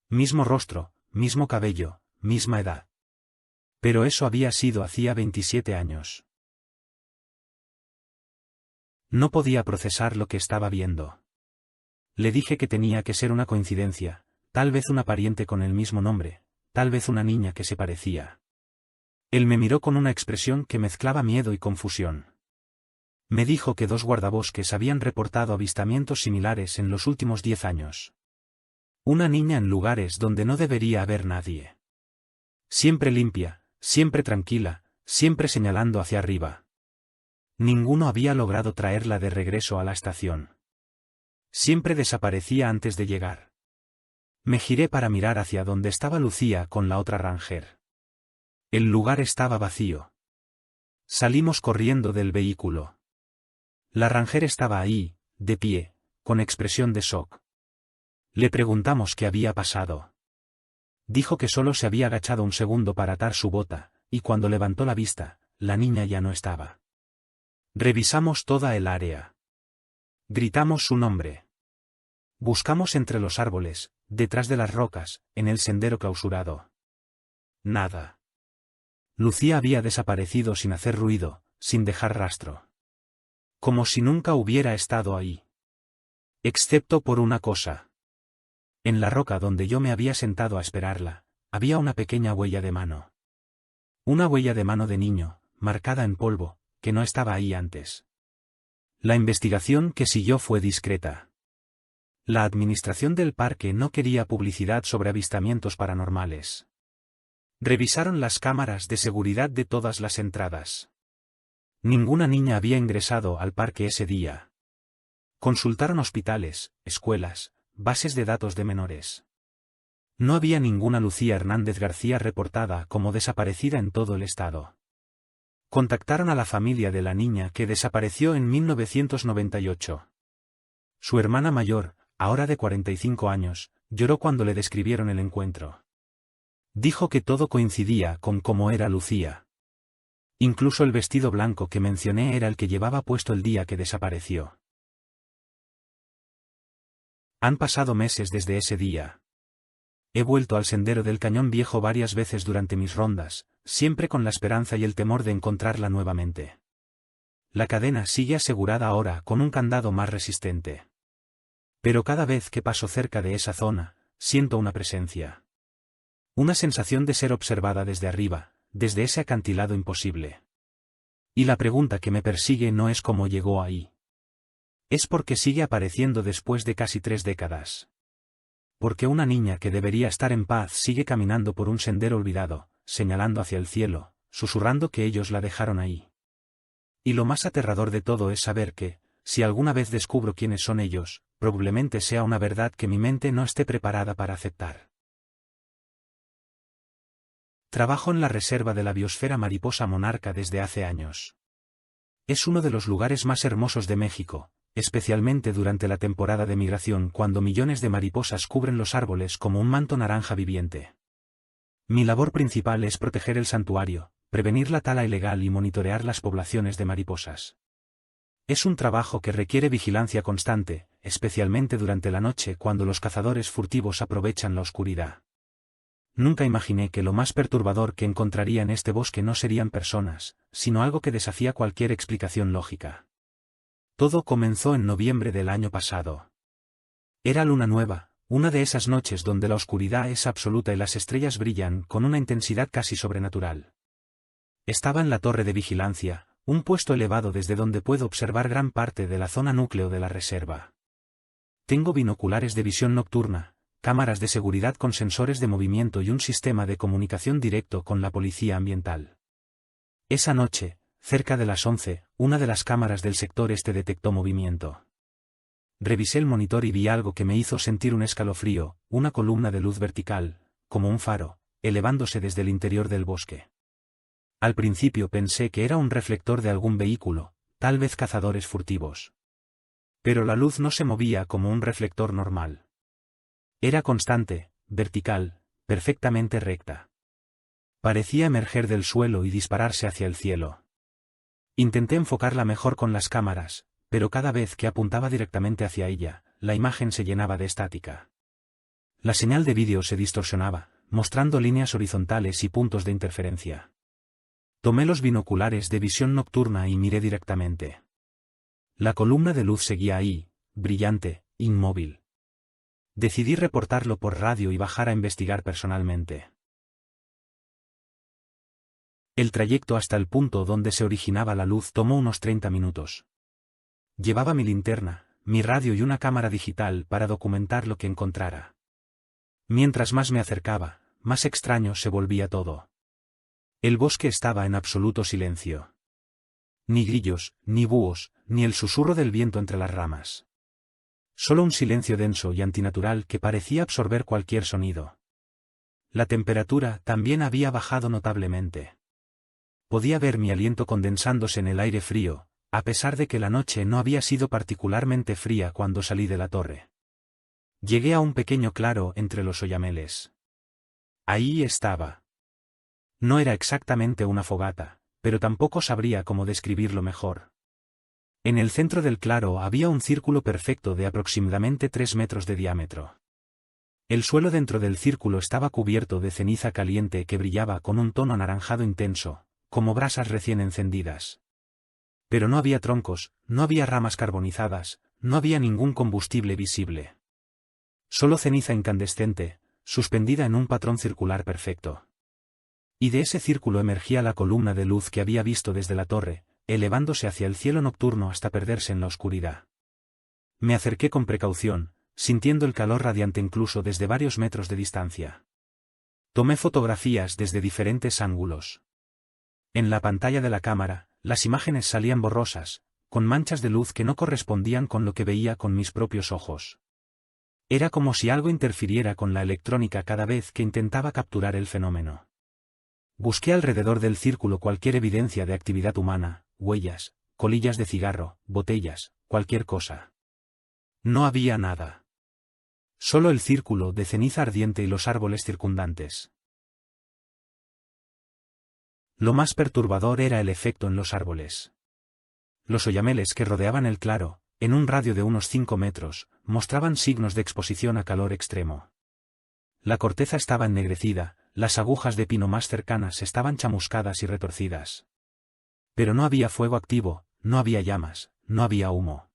Mismo rostro, mismo cabello, misma edad. Pero eso había sido hacía 27 años. No podía procesar lo que estaba viendo. Le dije que tenía que ser una coincidencia, tal vez una pariente con el mismo nombre, tal vez una niña que se parecía. Él me miró con una expresión que mezclaba miedo y confusión. Me dijo que 2 guardabosques habían reportado avistamientos similares en los últimos 10 años. Una niña en lugares donde no debería haber nadie. Siempre limpia, siempre tranquila, siempre señalando hacia arriba. Ninguno había logrado traerla de regreso a la estación. Siempre desaparecía antes de llegar. Me giré para mirar hacia donde estaba Lucía con la otra ranger. El lugar estaba vacío. Salimos corriendo del vehículo. La ranger estaba ahí, de pie, con expresión de shock. Le preguntamos qué había pasado. Dijo que solo se había agachado un segundo para atar su bota, y cuando levantó la vista, la niña ya no estaba. Revisamos toda el área. Gritamos su nombre. Buscamos entre los árboles, detrás de las rocas, en el sendero clausurado. Nada. Lucía había desaparecido sin hacer ruido, sin dejar rastro. Como si nunca hubiera estado ahí. Excepto por una cosa. En la roca donde yo me había sentado a esperarla, había una pequeña huella de mano. Una huella de mano de niño, marcada en polvo, que no estaba ahí antes. La investigación que siguió fue discreta. La administración del parque no quería publicidad sobre avistamientos paranormales. Revisaron las cámaras de seguridad de todas las entradas. Ninguna niña había ingresado al parque ese día. Consultaron hospitales, escuelas, bases de datos de menores. No había ninguna Lucía Hernández García reportada como desaparecida en todo el estado. Contactaron a la familia de la niña que desapareció en 1998. Su hermana mayor, ahora de 45 años, lloró cuando le describieron el encuentro. Dijo que todo coincidía con cómo era Lucía. Incluso el vestido blanco que mencioné era el que llevaba puesto el día que desapareció. Han pasado meses desde ese día. He vuelto al sendero del Cañón Viejo varias veces durante mis rondas, siempre con la esperanza y el temor de encontrarla nuevamente. La cadena sigue asegurada ahora con un candado más resistente. Pero cada vez que paso cerca de esa zona, siento una presencia. Una sensación de ser observada desde arriba, desde ese acantilado imposible. Y la pregunta que me persigue no es cómo llegó ahí. Es porque sigue apareciendo después de casi 3 décadas. Porque una niña que debería estar en paz sigue caminando por un sendero olvidado, señalando hacia el cielo, susurrando que ellos la dejaron ahí. Y lo más aterrador de todo es saber que, si alguna vez descubro quiénes son ellos, probablemente sea una verdad que mi mente no esté preparada para aceptar. Trabajo en la reserva de la biosfera Mariposa Monarca desde hace años. Es uno de los lugares más hermosos de México, especialmente durante la temporada de migración cuando millones de mariposas cubren los árboles como un manto naranja viviente. Mi labor principal es proteger el santuario, prevenir la tala ilegal y monitorear las poblaciones de mariposas. Es un trabajo que requiere vigilancia constante, especialmente durante la noche cuando los cazadores furtivos aprovechan la oscuridad. Nunca imaginé que lo más perturbador que encontraría en este bosque no serían personas, sino algo que desafía cualquier explicación lógica. Todo comenzó en noviembre del año pasado. Era luna nueva, una de esas noches donde la oscuridad es absoluta y las estrellas brillan con una intensidad casi sobrenatural. Estaba en la torre de vigilancia, un puesto elevado desde donde puedo observar gran parte de la zona núcleo de la reserva. Tengo binoculares de visión nocturna, cámaras de seguridad con sensores de movimiento y un sistema de comunicación directo con la policía ambiental. Esa noche, cerca de las 11, una de las cámaras del sector este detectó movimiento. Revisé el monitor y vi algo que me hizo sentir un escalofrío, una columna de luz vertical, como un faro, elevándose desde el interior del bosque. Al principio pensé que era un reflector de algún vehículo, tal vez cazadores furtivos. Pero la luz no se movía como un reflector normal. Era constante, vertical, perfectamente recta. Parecía emerger del suelo y dispararse hacia el cielo. Intenté enfocarla mejor con las cámaras, pero cada vez que apuntaba directamente hacia ella, la imagen se llenaba de estática. La señal de vídeo se distorsionaba, mostrando líneas horizontales y puntos de interferencia. Tomé los binoculares de visión nocturna y miré directamente. La columna de luz seguía ahí, brillante, inmóvil. Decidí reportarlo por radio y bajar a investigar personalmente. El trayecto hasta el punto donde se originaba la luz tomó unos 30 minutos. Llevaba mi linterna, mi radio y una cámara digital para documentar lo que encontrara. Mientras más me acercaba, más extraño se volvía todo. El bosque estaba en absoluto silencio. Ni grillos, ni búhos, ni el susurro del viento entre las ramas. Solo un silencio denso y antinatural que parecía absorber cualquier sonido. La temperatura también había bajado notablemente. Podía ver mi aliento condensándose en el aire frío, a pesar de que la noche no había sido particularmente fría cuando salí de la torre. Llegué a un pequeño claro entre los oyameles. Ahí estaba. No era exactamente una fogata, pero tampoco sabría cómo describirlo mejor. En el centro del claro había un círculo perfecto de aproximadamente 3 metros de diámetro. El suelo dentro del círculo estaba cubierto de ceniza caliente que brillaba con un tono anaranjado intenso, como brasas recién encendidas. Pero no había troncos, no había ramas carbonizadas, no había ningún combustible visible. Solo ceniza incandescente, suspendida en un patrón circular perfecto. Y de ese círculo emergía la columna de luz que había visto desde la torre, elevándose hacia el cielo nocturno hasta perderse en la oscuridad. Me acerqué con precaución, sintiendo el calor radiante incluso desde varios metros de distancia. Tomé fotografías desde diferentes ángulos. En la pantalla de la cámara, las imágenes salían borrosas, con manchas de luz que no correspondían con lo que veía con mis propios ojos. Era como si algo interfiriera con la electrónica cada vez que intentaba capturar el fenómeno. Busqué alrededor del círculo cualquier evidencia de actividad humana, huellas, colillas de cigarro, botellas, cualquier cosa. No había nada. Solo el círculo de ceniza ardiente y los árboles circundantes. Lo más perturbador era el efecto en los árboles. Los oyameles que rodeaban el claro, en un radio de unos 5 metros, mostraban signos de exposición a calor extremo. La corteza estaba ennegrecida, las agujas de pino más cercanas estaban chamuscadas y retorcidas. Pero no había fuego activo, no había llamas, no había humo.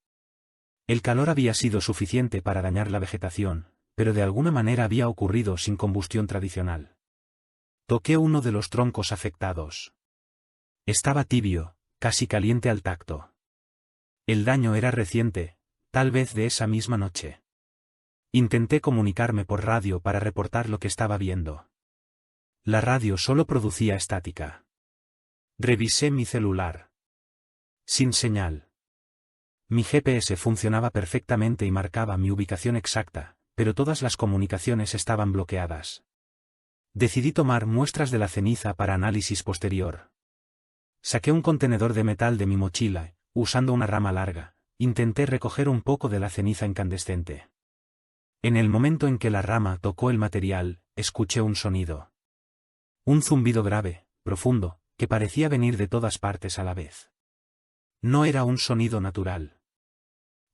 El calor había sido suficiente para dañar la vegetación, pero de alguna manera había ocurrido sin combustión tradicional. Toqué uno de los troncos afectados. Estaba tibio, casi caliente al tacto. El daño era reciente, tal vez de esa misma noche. Intenté comunicarme por radio para reportar lo que estaba viendo. La radio solo producía estática. Revisé mi celular. Sin señal. Mi GPS funcionaba perfectamente y marcaba mi ubicación exacta, pero todas las comunicaciones estaban bloqueadas. Decidí tomar muestras de la ceniza para análisis posterior. Saqué un contenedor de metal de mi mochila, usando una rama larga, intenté recoger un poco de la ceniza incandescente. En el momento en que la rama tocó el material, escuché un sonido. Un zumbido grave, profundo, que parecía venir de todas partes a la vez. No era un sonido natural.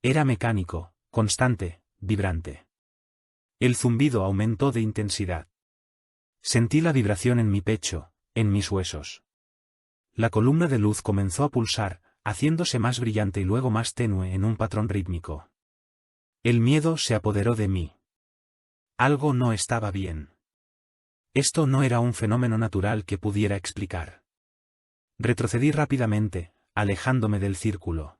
Era mecánico, constante, vibrante. El zumbido aumentó de intensidad. Sentí la vibración en mi pecho, en mis huesos. La columna de luz comenzó a pulsar, haciéndose más brillante y luego más tenue en un patrón rítmico. El miedo se apoderó de mí. Algo no estaba bien. Esto no era un fenómeno natural que pudiera explicar. Retrocedí rápidamente, alejándome del círculo.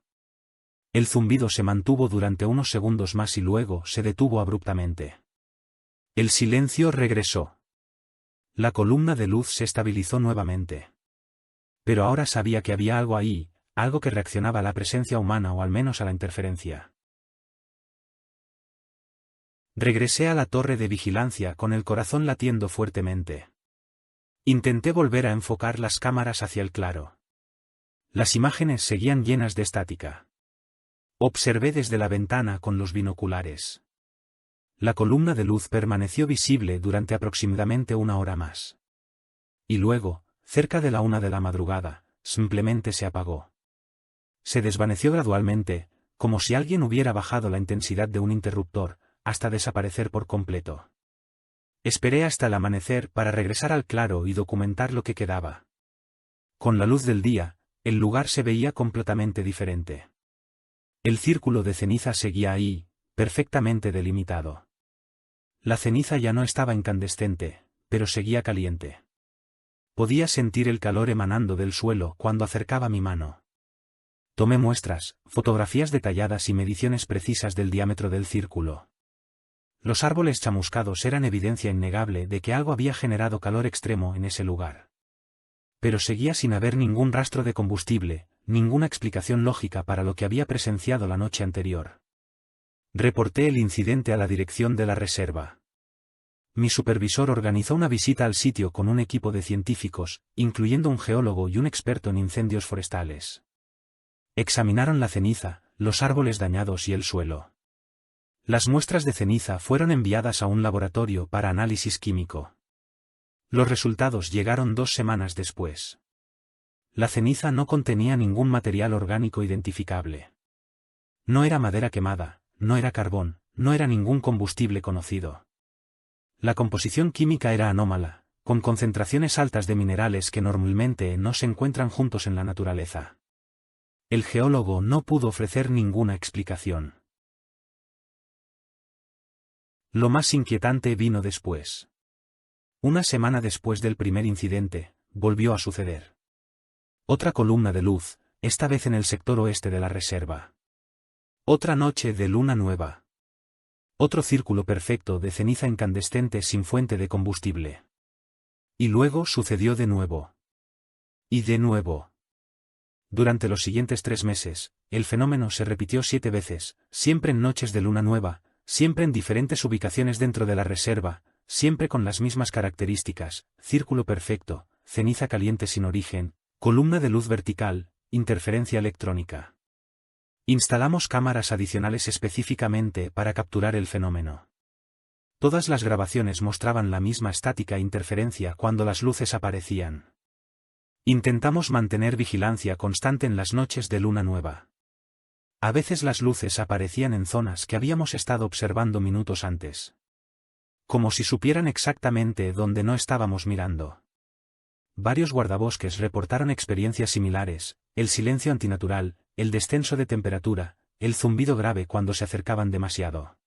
El zumbido se mantuvo durante unos segundos más y luego se detuvo abruptamente. El silencio regresó. La columna de luz se estabilizó nuevamente. Pero ahora sabía que había algo ahí, algo que reaccionaba a la presencia humana o al menos a la interferencia. Regresé a la torre de vigilancia con el corazón latiendo fuertemente. Intenté volver a enfocar las cámaras hacia el claro. Las imágenes seguían llenas de estática. Observé desde la ventana con los binoculares. La columna de luz permaneció visible durante aproximadamente una hora más. Y luego, cerca de la 1 de la madrugada, simplemente se apagó. Se desvaneció gradualmente, como si alguien hubiera bajado la intensidad de un interruptor, hasta desaparecer por completo. Esperé hasta el amanecer para regresar al claro y documentar lo que quedaba. Con la luz del día, el lugar se veía completamente diferente. El círculo de ceniza seguía ahí, perfectamente delimitado. La ceniza ya no estaba incandescente, pero seguía caliente. Podía sentir el calor emanando del suelo cuando acercaba mi mano. Tomé muestras, fotografías detalladas y mediciones precisas del diámetro del círculo. Los árboles chamuscados eran evidencia innegable de que algo había generado calor extremo en ese lugar. Pero seguía sin haber ningún rastro de combustible, ninguna explicación lógica para lo que había presenciado la noche anterior. Reporté el incidente a la dirección de la reserva. Mi supervisor organizó una visita al sitio con un equipo de científicos, incluyendo un geólogo y un experto en incendios forestales. Examinaron la ceniza, los árboles dañados y el suelo. Las muestras de ceniza fueron enviadas a un laboratorio para análisis químico. Los resultados llegaron 2 semanas después. La ceniza no contenía ningún material orgánico identificable. No era madera quemada, no era carbón, no era ningún combustible conocido. La composición química era anómala, con concentraciones altas de minerales que normalmente no se encuentran juntos en la naturaleza. El geólogo no pudo ofrecer ninguna explicación. Lo más inquietante vino después. Una semana después del primer incidente, volvió a suceder. Otra columna de luz, esta vez en el sector oeste de la reserva. Otra noche de luna nueva. Otro círculo perfecto de ceniza incandescente sin fuente de combustible. Y luego sucedió de nuevo. Y de nuevo. Durante los siguientes 3 meses, el fenómeno se repitió 7 veces, siempre en noches de luna nueva, siempre en diferentes ubicaciones dentro de la reserva, siempre con las mismas características: círculo perfecto, ceniza caliente sin origen, columna de luz vertical, interferencia electrónica. Instalamos cámaras adicionales específicamente para capturar el fenómeno. Todas las grabaciones mostraban la misma estática e interferencia cuando las luces aparecían. Intentamos mantener vigilancia constante en las noches de luna nueva. A veces las luces aparecían en zonas que habíamos estado observando minutos antes. Como si supieran exactamente dónde no estábamos mirando. Varios guardabosques reportaron experiencias similares: el silencio antinatural, el descenso de temperatura, el zumbido grave cuando se acercaban demasiado.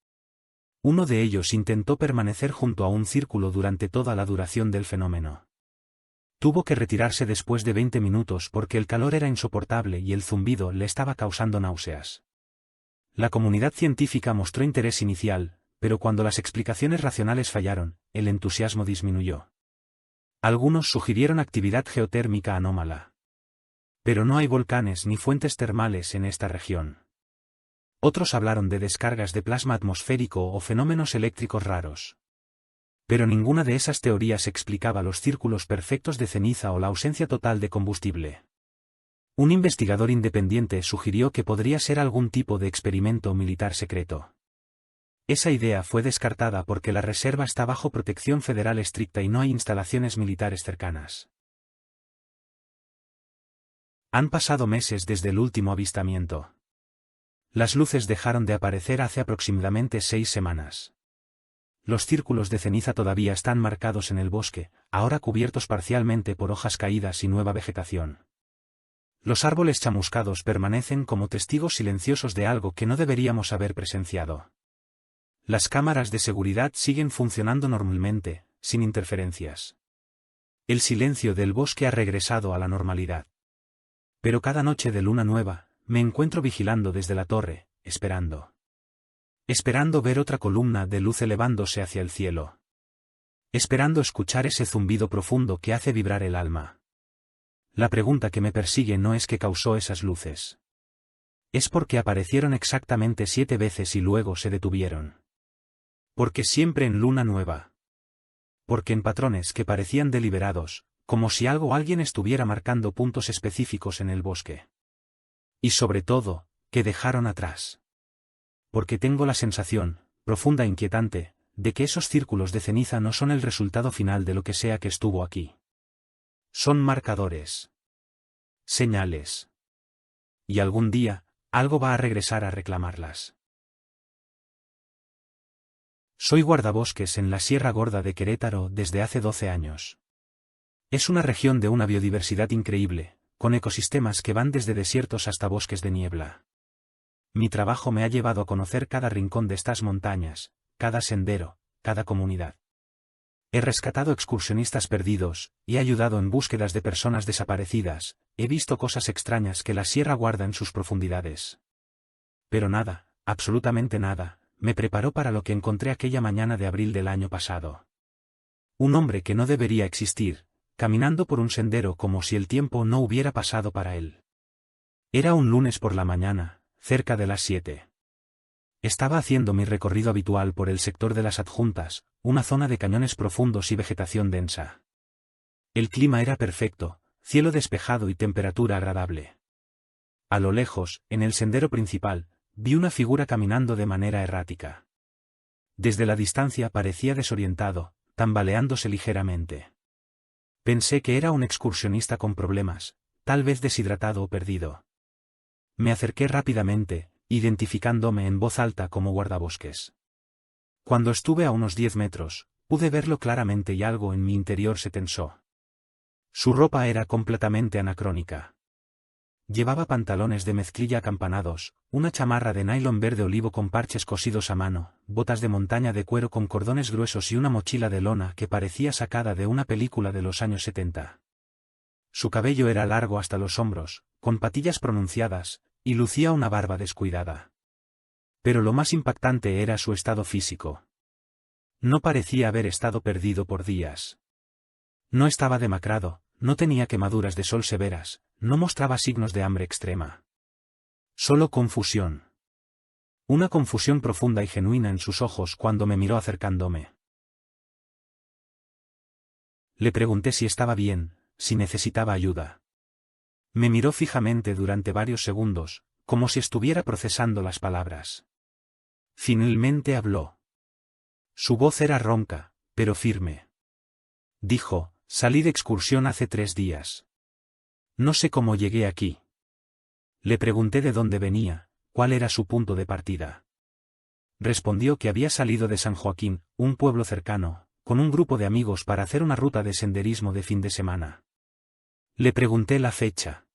Uno de ellos intentó permanecer junto a un círculo durante toda la duración del fenómeno. Tuvo que retirarse después de 20 minutos porque el calor era insoportable y el zumbido le estaba causando náuseas. La comunidad científica mostró interés inicial, pero cuando las explicaciones racionales fallaron, el entusiasmo disminuyó. Algunos sugirieron actividad geotérmica anómala. Pero no hay volcanes ni fuentes termales en esta región. Otros hablaron de descargas de plasma atmosférico o fenómenos eléctricos raros. Pero ninguna de esas teorías explicaba los círculos perfectos de ceniza o la ausencia total de combustible. Un investigador independiente sugirió que podría ser algún tipo de experimento militar secreto. Esa idea fue descartada porque la reserva está bajo protección federal estricta y no hay instalaciones militares cercanas. Han pasado meses desde el último avistamiento. Las luces dejaron de aparecer hace aproximadamente 6 semanas. Los círculos de ceniza todavía están marcados en el bosque, ahora cubiertos parcialmente por hojas caídas y nueva vegetación. Los árboles chamuscados permanecen como testigos silenciosos de algo que no deberíamos haber presenciado. Las cámaras de seguridad siguen funcionando normalmente, sin interferencias. El silencio del bosque ha regresado a la normalidad. Pero cada noche de luna nueva, me encuentro vigilando desde la torre, esperando. Esperando ver otra columna de luz elevándose hacia el cielo. Esperando escuchar ese zumbido profundo que hace vibrar el alma. La pregunta que me persigue no es qué causó esas luces. Es porque aparecieron exactamente 7 veces y luego se detuvieron. Porque siempre en luna nueva. Porque en patrones que parecían deliberados, como si algo o alguien estuviera marcando puntos específicos en el bosque. Y sobre todo, que dejaron atrás. Porque tengo la sensación, profunda e inquietante, de que esos círculos de ceniza no son el resultado final de lo que sea que estuvo aquí. Son marcadores. Señales. Y algún día, algo va a regresar a reclamarlas. Soy guardabosques en la Sierra Gorda de Querétaro desde hace 12 años. Es una región de una biodiversidad increíble, con ecosistemas que van desde desiertos hasta bosques de niebla. Mi trabajo me ha llevado a conocer cada rincón de estas montañas, cada sendero, cada comunidad. He rescatado excursionistas perdidos, y he ayudado en búsquedas de personas desaparecidas, he visto cosas extrañas que la sierra guarda en sus profundidades. Pero nada, absolutamente nada, me preparó para lo que encontré aquella mañana de abril del año pasado. Un hombre que no debería existir, caminando por un sendero como si el tiempo no hubiera pasado para él. Era un lunes por la mañana, cerca de las 7. Estaba haciendo mi recorrido habitual por el sector de las Adjuntas, una zona de cañones profundos y vegetación densa. El clima era perfecto, cielo despejado y temperatura agradable. A lo lejos, en el sendero principal, vi una figura caminando de manera errática. Desde la distancia parecía desorientado, tambaleándose ligeramente. Pensé que era un excursionista con problemas, tal vez deshidratado o perdido. Me acerqué rápidamente, identificándome en voz alta como guardabosques. Cuando estuve a unos 10 metros, pude verlo claramente y algo en mi interior se tensó. Su ropa era completamente anacrónica. Llevaba pantalones de mezclilla acampanados, una chamarra de nylon verde olivo con parches cosidos a mano, botas de montaña de cuero con cordones gruesos y una mochila de lona que parecía sacada de una película de los años 70. Su cabello era largo hasta los hombros, con patillas pronunciadas, y lucía una barba descuidada. Pero lo más impactante era su estado físico. No parecía haber estado perdido por días. No estaba demacrado, no tenía quemaduras de sol severas, no mostraba signos de hambre extrema. Solo confusión. Una confusión profunda y genuina en sus ojos cuando me miró acercándome. Le pregunté si estaba bien, si necesitaba ayuda. Me miró fijamente durante varios segundos, como si estuviera procesando las palabras. Finalmente habló. Su voz era ronca, pero firme. Dijo, salí de excursión hace 3 días. No sé cómo llegué aquí. Le pregunté de dónde venía, cuál era su punto de partida. Respondió que había salido de San Joaquín, un pueblo cercano, con un grupo de amigos para hacer una ruta de senderismo de fin de semana. Le pregunté la fecha.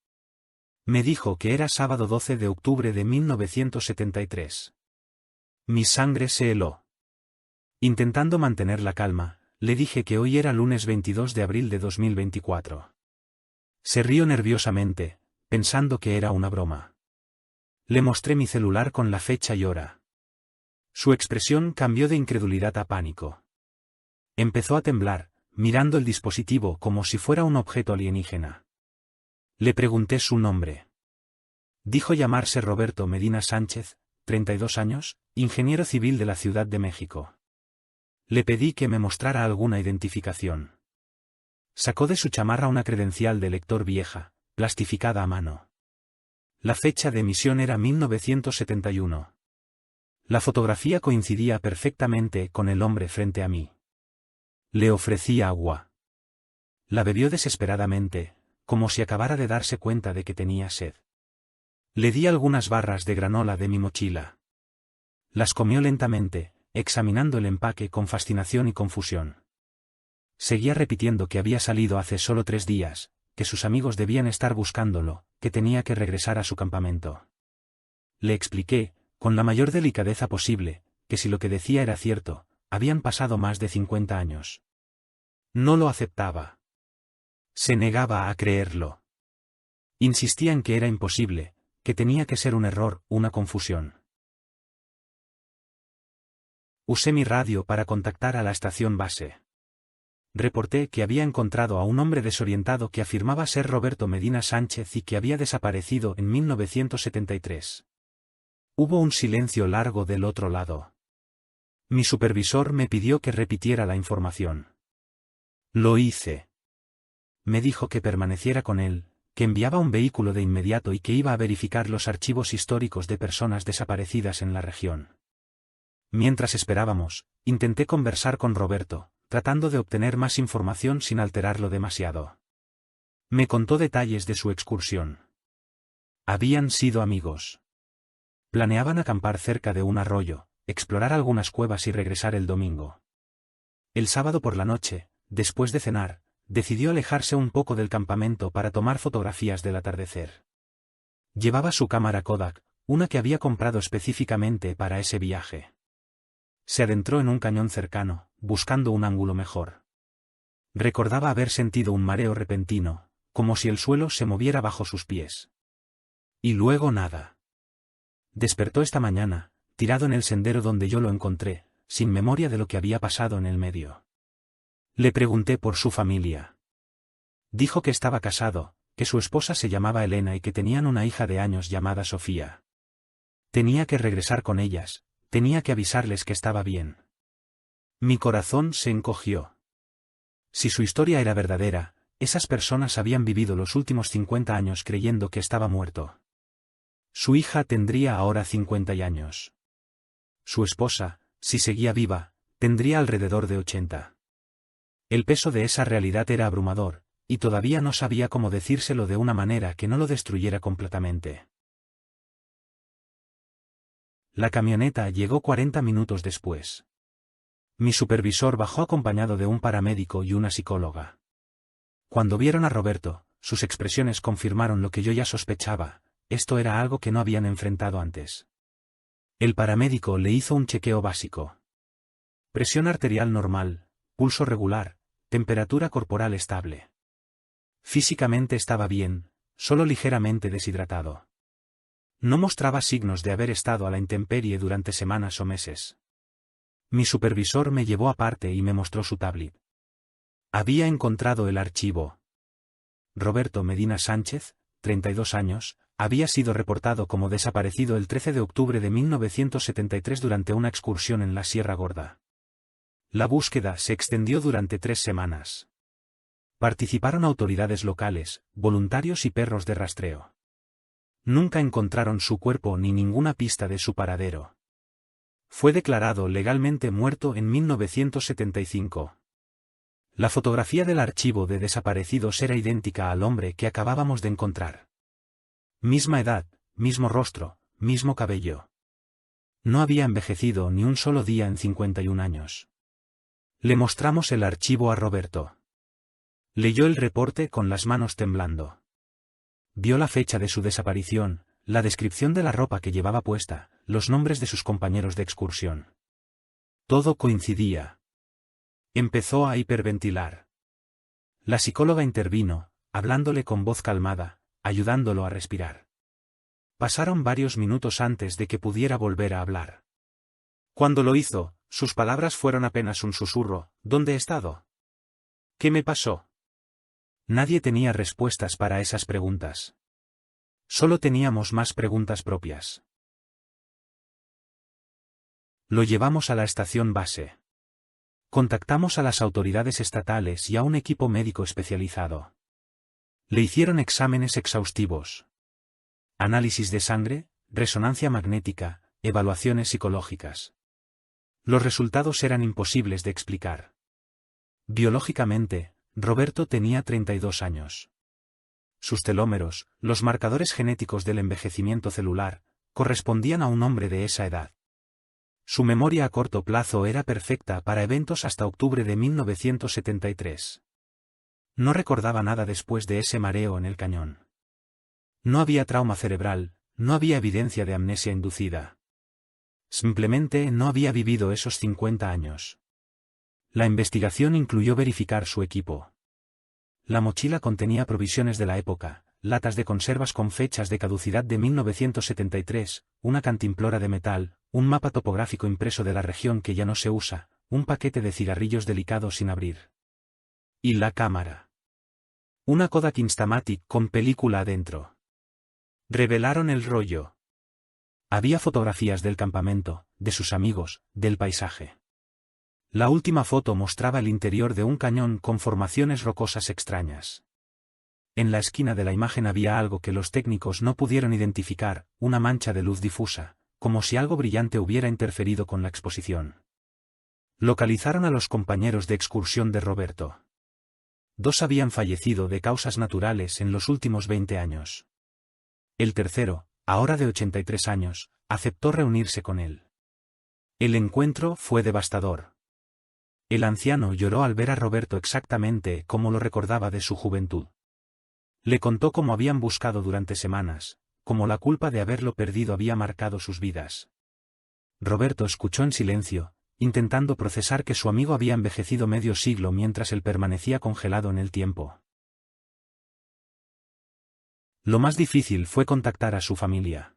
Me dijo que era sábado 12 de octubre de 1973. Mi sangre se heló. Intentando mantener la calma, le dije que hoy era lunes 22 de abril de 2024. Se rió nerviosamente, pensando que era una broma. Le mostré mi celular con la fecha y hora. Su expresión cambió de incredulidad a pánico. Empezó a temblar, mirando el dispositivo como si fuera un objeto alienígena. Le pregunté su nombre. Dijo llamarse Roberto Medina Sánchez, 32 años, ingeniero civil de la Ciudad de México. Le pedí que me mostrara alguna identificación. Sacó de su chamarra una credencial de lector vieja, plastificada a mano. La fecha de emisión era 1971. La fotografía coincidía perfectamente con el hombre frente a mí. Le ofrecí agua. La bebió desesperadamente, como si acabara de darse cuenta de que tenía sed. Le di algunas barras de granola de mi mochila. Las comió lentamente, examinando el empaque con fascinación y confusión. Seguía repitiendo que había salido hace solo 3 días, que sus amigos debían estar buscándolo, que tenía que regresar a su campamento. Le expliqué, con la mayor delicadeza posible, que si lo que decía era cierto, habían pasado más de 50 años. No lo aceptaba. Se negaba a creerlo. Insistía en que era imposible, que tenía que ser un error, una confusión. Usé mi radio para contactar a la estación base. Reporté que había encontrado a un hombre desorientado que afirmaba ser Roberto Medina Sánchez y que había desaparecido en 1973. Hubo un silencio largo del otro lado. Mi supervisor me pidió que repitiera la información. Lo hice. Me dijo que permaneciera con él, que enviaba un vehículo de inmediato y que iba a verificar los archivos históricos de personas desaparecidas en la región. Mientras esperábamos, intenté conversar con Roberto, tratando de obtener más información sin alterarlo demasiado. Me contó detalles de su excursión. Habían sido amigos. Planeaban acampar cerca de un arroyo, explorar algunas cuevas y regresar el domingo. El sábado por la noche, después de cenar, decidió alejarse un poco del campamento para tomar fotografías del atardecer. Llevaba su cámara Kodak, una que había comprado específicamente para ese viaje. Se adentró en un cañón cercano, buscando un ángulo mejor. Recordaba haber sentido un mareo repentino, como si el suelo se moviera bajo sus pies. Y luego nada. Despertó esta mañana, tirado en el sendero donde yo lo encontré, sin memoria de lo que había pasado en el medio. Le pregunté por su familia. Dijo que estaba casado, que su esposa se llamaba Elena y que tenían una hija de años llamada Sofía. Tenía que regresar con ellas, tenía que avisarles que estaba bien. Mi corazón se encogió. Si su historia era verdadera, esas personas habían vivido los últimos 50 años creyendo que estaba muerto. Su hija tendría ahora 50 años. Su esposa, si seguía viva, tendría alrededor de 80. El peso de esa realidad era abrumador, y todavía no sabía cómo decírselo de una manera que no lo destruyera completamente. La camioneta llegó 40 minutos después. Mi supervisor bajó acompañado de un paramédico y una psicóloga. Cuando vieron a Roberto, sus expresiones confirmaron lo que yo ya sospechaba. Esto era algo que no habían enfrentado antes. El paramédico le hizo un chequeo básico. Presión arterial normal, pulso regular, temperatura corporal estable. Físicamente estaba bien, solo ligeramente deshidratado. No mostraba signos de haber estado a la intemperie durante semanas o meses. Mi supervisor me llevó aparte y me mostró su tablet. Había encontrado el archivo. Roberto Medina Sánchez, 32 años, había sido reportado como desaparecido el 13 de octubre de 1973 durante una excursión en la Sierra Gorda. La búsqueda se extendió durante 3 semanas. Participaron autoridades locales, voluntarios y perros de rastreo. Nunca encontraron su cuerpo ni ninguna pista de su paradero. Fue declarado legalmente muerto en 1975. La fotografía del archivo de desaparecidos era idéntica al hombre que acabábamos de encontrar. Misma edad, mismo rostro, mismo cabello. No había envejecido ni un solo día en 51 años. Le mostramos el archivo a Roberto. Leyó el reporte con las manos temblando. Vio la fecha de su desaparición, la descripción de la ropa que llevaba puesta, los nombres de sus compañeros de excursión. Todo coincidía. Empezó a hiperventilar. La psicóloga intervino, hablándole con voz calmada, ayudándolo a respirar. Pasaron varios minutos antes de que pudiera volver a hablar. Cuando lo hizo, sus palabras fueron apenas un susurro: ¿Dónde he estado? ¿Qué me pasó? Nadie tenía respuestas para esas preguntas. Solo teníamos más preguntas propias. Lo llevamos a la estación base. Contactamos a las autoridades estatales y a un equipo médico especializado. Le hicieron exámenes exhaustivos. Análisis de sangre, resonancia magnética, evaluaciones psicológicas. Los resultados eran imposibles de explicar. Biológicamente, Roberto tenía 32 años. Sus telómeros, los marcadores genéticos del envejecimiento celular, correspondían a un hombre de esa edad. Su memoria a corto plazo era perfecta para eventos hasta octubre de 1973. No recordaba nada después de ese mareo en el cañón. No había trauma cerebral, no había evidencia de amnesia inducida. Simplemente no había vivido esos 50 años. La investigación incluyó verificar su equipo. La mochila contenía provisiones de la época, latas de conservas con fechas de caducidad de 1973, una cantimplora de metal, un mapa topográfico impreso de la región que ya no se usa, un paquete de cigarrillos delicados sin abrir. Y la cámara. Una Kodak Instamatic con película adentro. Revelaron el rollo. Había fotografías del campamento, de sus amigos, del paisaje. La última foto mostraba el interior de un cañón con formaciones rocosas extrañas. En la esquina de la imagen había algo que los técnicos no pudieron identificar, una mancha de luz difusa, como si algo brillante hubiera interferido con la exposición. Localizaron a los compañeros de excursión de Roberto. 2 habían fallecido de causas naturales en los últimos 20 años. El tercero, ahora de 83 años, aceptó reunirse con él. El encuentro fue devastador. El anciano lloró al ver a Roberto exactamente como lo recordaba de su juventud. Le contó cómo habían buscado durante semanas, cómo la culpa de haberlo perdido había marcado sus vidas. Roberto escuchó en silencio, intentando procesar que su amigo había envejecido medio siglo mientras él permanecía congelado en el tiempo. Lo más difícil fue contactar a su familia.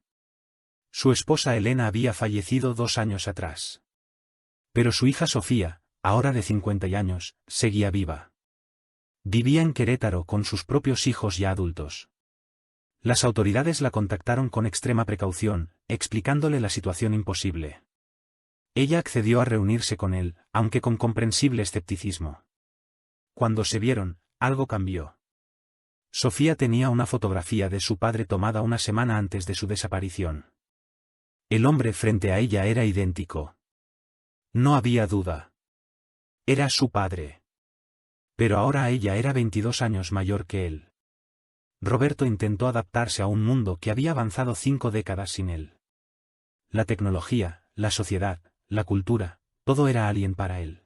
Su esposa Elena había fallecido 2 años atrás. Pero su hija Sofía, ahora de 50 años, seguía viva. Vivía en Querétaro con sus propios hijos ya adultos. Las autoridades la contactaron con extrema precaución, explicándole la situación imposible. Ella accedió a reunirse con él, aunque con comprensible escepticismo. Cuando se vieron, algo cambió. Sofía tenía una fotografía de su padre tomada una semana antes de su desaparición. El hombre frente a ella era idéntico. No había duda. Era su padre. Pero ahora ella era 22 años mayor que él. Roberto intentó adaptarse a un mundo que había avanzado 5 décadas sin él. La tecnología, la sociedad, la cultura, todo era alien para él.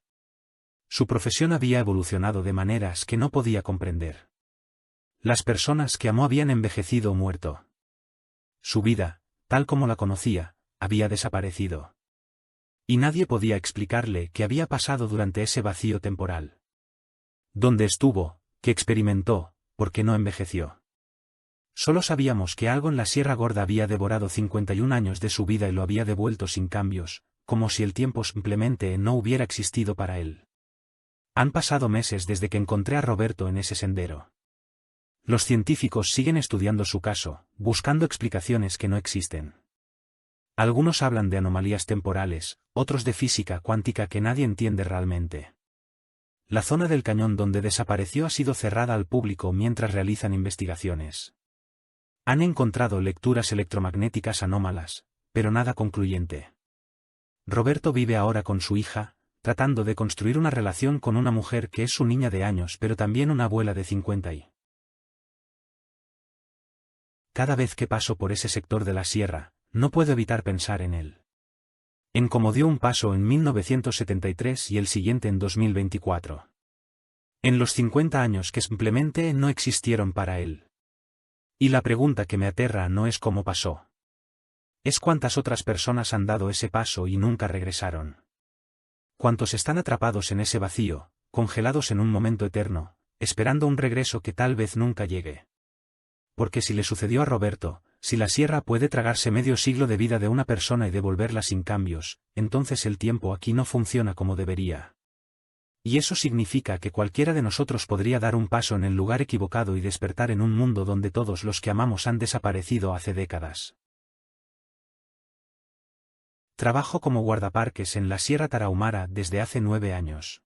Su profesión había evolucionado de maneras que no podía comprender. Las personas que amó habían envejecido o muerto. Su vida, tal como la conocía, había desaparecido. Y nadie podía explicarle qué había pasado durante ese vacío temporal. ¿Dónde estuvo? ¿Qué experimentó? ¿Por qué no envejeció? Solo sabíamos que algo en la Sierra Gorda había devorado 51 años de su vida y lo había devuelto sin cambios, como si el tiempo simplemente no hubiera existido para él. Han pasado meses desde que encontré a Roberto en ese sendero. Los científicos siguen estudiando su caso, buscando explicaciones que no existen. Algunos hablan de anomalías temporales, otros de física cuántica que nadie entiende realmente. La zona del cañón donde desapareció ha sido cerrada al público mientras realizan investigaciones. Han encontrado lecturas electromagnéticas anómalas, pero nada concluyente. Roberto vive ahora con su hija, tratando de construir una relación con una mujer que es su niña de años pero también una abuela de 50 y... Cada vez que paso por ese sector de la sierra, no puedo evitar pensar en él. En cómo dio un paso en 1973 y el siguiente en 2024. En los 50 años que simplemente no existieron para él. Y la pregunta que me aterra no es cómo pasó. Es cuántas otras personas han dado ese paso y nunca regresaron. Cuántos están atrapados en ese vacío, congelados en un momento eterno, esperando un regreso que tal vez nunca llegue. Porque si le sucedió a Roberto, si la sierra puede tragarse medio siglo de vida de una persona y devolverla sin cambios, entonces el tiempo aquí no funciona como debería. Y eso significa que cualquiera de nosotros podría dar un paso en el lugar equivocado y despertar en un mundo donde todos los que amamos han desaparecido hace décadas. Trabajo como guardaparques en la Sierra Tarahumara desde hace 9 años.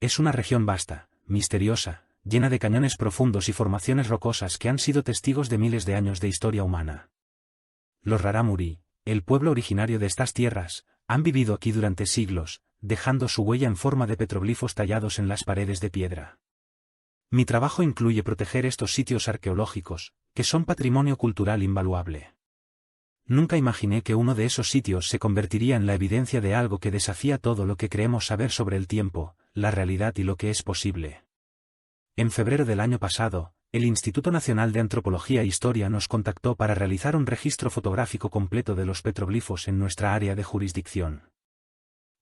Es una región vasta, misteriosa, llena de cañones profundos y formaciones rocosas que han sido testigos de miles de años de historia humana. Los rarámuri, el pueblo originario de estas tierras, han vivido aquí durante siglos, dejando su huella en forma de petroglifos tallados en las paredes de piedra. Mi trabajo incluye proteger estos sitios arqueológicos, que son patrimonio cultural invaluable. Nunca imaginé que uno de esos sitios se convertiría en la evidencia de algo que desafía todo lo que creemos saber sobre el tiempo, la realidad y lo que es posible. En febrero del año pasado, el Instituto Nacional de Antropología e Historia nos contactó para realizar un registro fotográfico completo de los petroglifos en nuestra área de jurisdicción.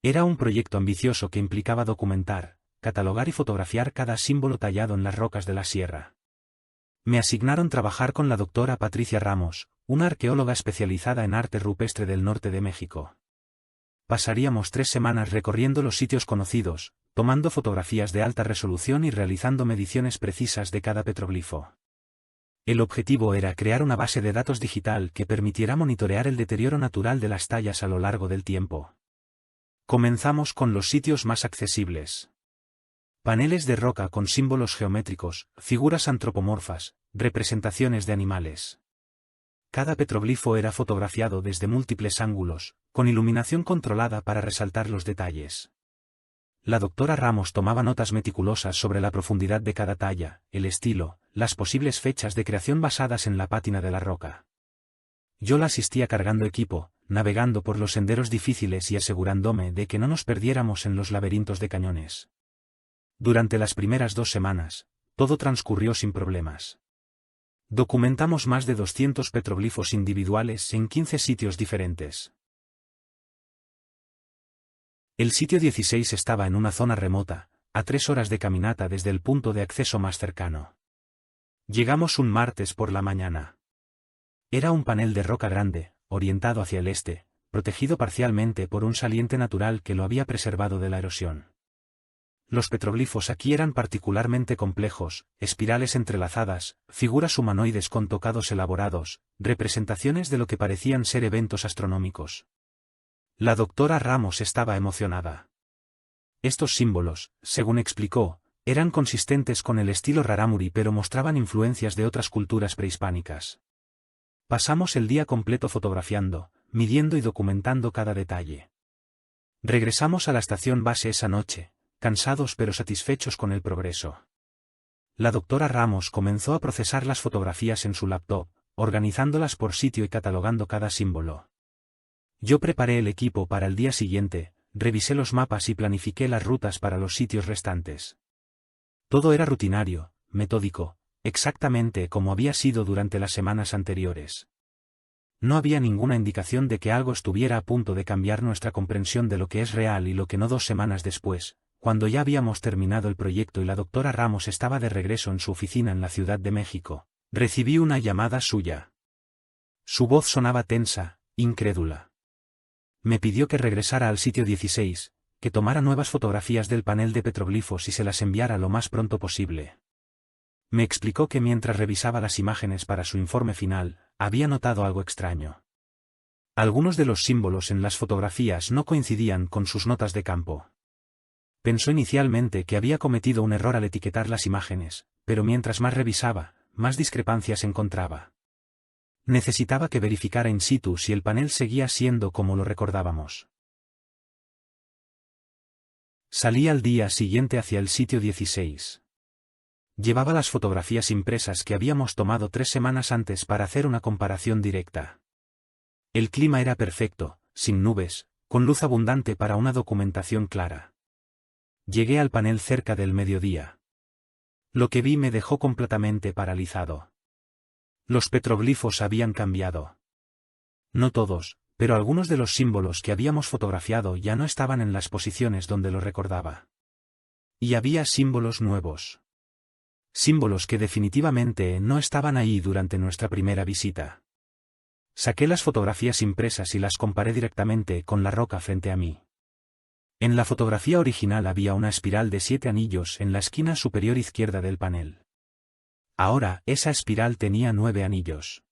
Era un proyecto ambicioso que implicaba documentar, catalogar y fotografiar cada símbolo tallado en las rocas de la sierra. Me asignaron trabajar con la doctora Patricia Ramos, una arqueóloga especializada en arte rupestre del norte de México. Pasaríamos 3 semanas recorriendo los sitios conocidos, tomando fotografías de alta resolución y realizando mediciones precisas de cada petroglifo. El objetivo era crear una base de datos digital que permitiera monitorear el deterioro natural de las tallas a lo largo del tiempo. Comenzamos con los sitios más accesibles. Paneles de roca con símbolos geométricos, figuras antropomorfas, representaciones de animales. Cada petroglifo era fotografiado desde múltiples ángulos, con iluminación controlada para resaltar los detalles. La doctora Ramos tomaba notas meticulosas sobre la profundidad de cada talla, el estilo, las posibles fechas de creación basadas en la pátina de la roca. Yo la asistía cargando equipo, navegando por los senderos difíciles y asegurándome de que no nos perdiéramos en los laberintos de cañones. Durante las primeras 2 semanas, todo transcurrió sin problemas. Documentamos más de 200 petroglifos individuales en 15 sitios diferentes. El sitio 16 estaba en una zona remota, a 3 horas de caminata desde el punto de acceso más cercano. Llegamos un martes por la mañana. Era un panel de roca grande, orientado hacia el este, protegido parcialmente por un saliente natural que lo había preservado de la erosión. Los petroglifos aquí eran particularmente complejos, espirales entrelazadas, figuras humanoides con tocados elaborados, representaciones de lo que parecían ser eventos astronómicos. La doctora Ramos estaba emocionada. Estos símbolos, según explicó, eran consistentes con el estilo rarámuri pero mostraban influencias de otras culturas prehispánicas. Pasamos el día completo fotografiando, midiendo y documentando cada detalle. Regresamos a la estación base esa noche, cansados pero satisfechos con el progreso. La doctora Ramos comenzó a procesar las fotografías en su laptop, organizándolas por sitio y catalogando cada símbolo. Yo preparé el equipo para el día siguiente, revisé los mapas y planifiqué las rutas para los sitios restantes. Todo era rutinario, metódico, exactamente como había sido durante las semanas anteriores. No había ninguna indicación de que algo estuviera a punto de cambiar nuestra comprensión de lo que es real y lo que no. 2 semanas después, cuando ya habíamos terminado el proyecto y la doctora Ramos estaba de regreso en su oficina en la Ciudad de México, recibí una llamada suya. Su voz sonaba tensa, incrédula. Me pidió que regresara al sitio 16, que tomara nuevas fotografías del panel de petroglifos y se las enviara lo más pronto posible. Me explicó que mientras revisaba las imágenes para su informe final, había notado algo extraño. Algunos de los símbolos en las fotografías no coincidían con sus notas de campo. Pensó inicialmente que había cometido un error al etiquetar las imágenes, pero mientras más revisaba, más discrepancias encontraba. Necesitaba que verificara in situ si el panel seguía siendo como lo recordábamos. Salí al día siguiente hacia el sitio 16. Llevaba las fotografías impresas que habíamos tomado 3 semanas antes para hacer una comparación directa. El clima era perfecto, sin nubes, con luz abundante para una documentación clara. Llegué al panel cerca del mediodía. Lo que vi me dejó completamente paralizado. Los petroglifos habían cambiado. No todos, pero algunos de los símbolos que habíamos fotografiado ya no estaban en las posiciones donde los recordaba. Y había símbolos nuevos. Símbolos que definitivamente no estaban ahí durante nuestra primera visita. Saqué las fotografías impresas y las comparé directamente con la roca frente a mí. En la fotografía original había una espiral de 7 anillos en la esquina superior izquierda del panel. Ahora, esa espiral tenía 9 anillos.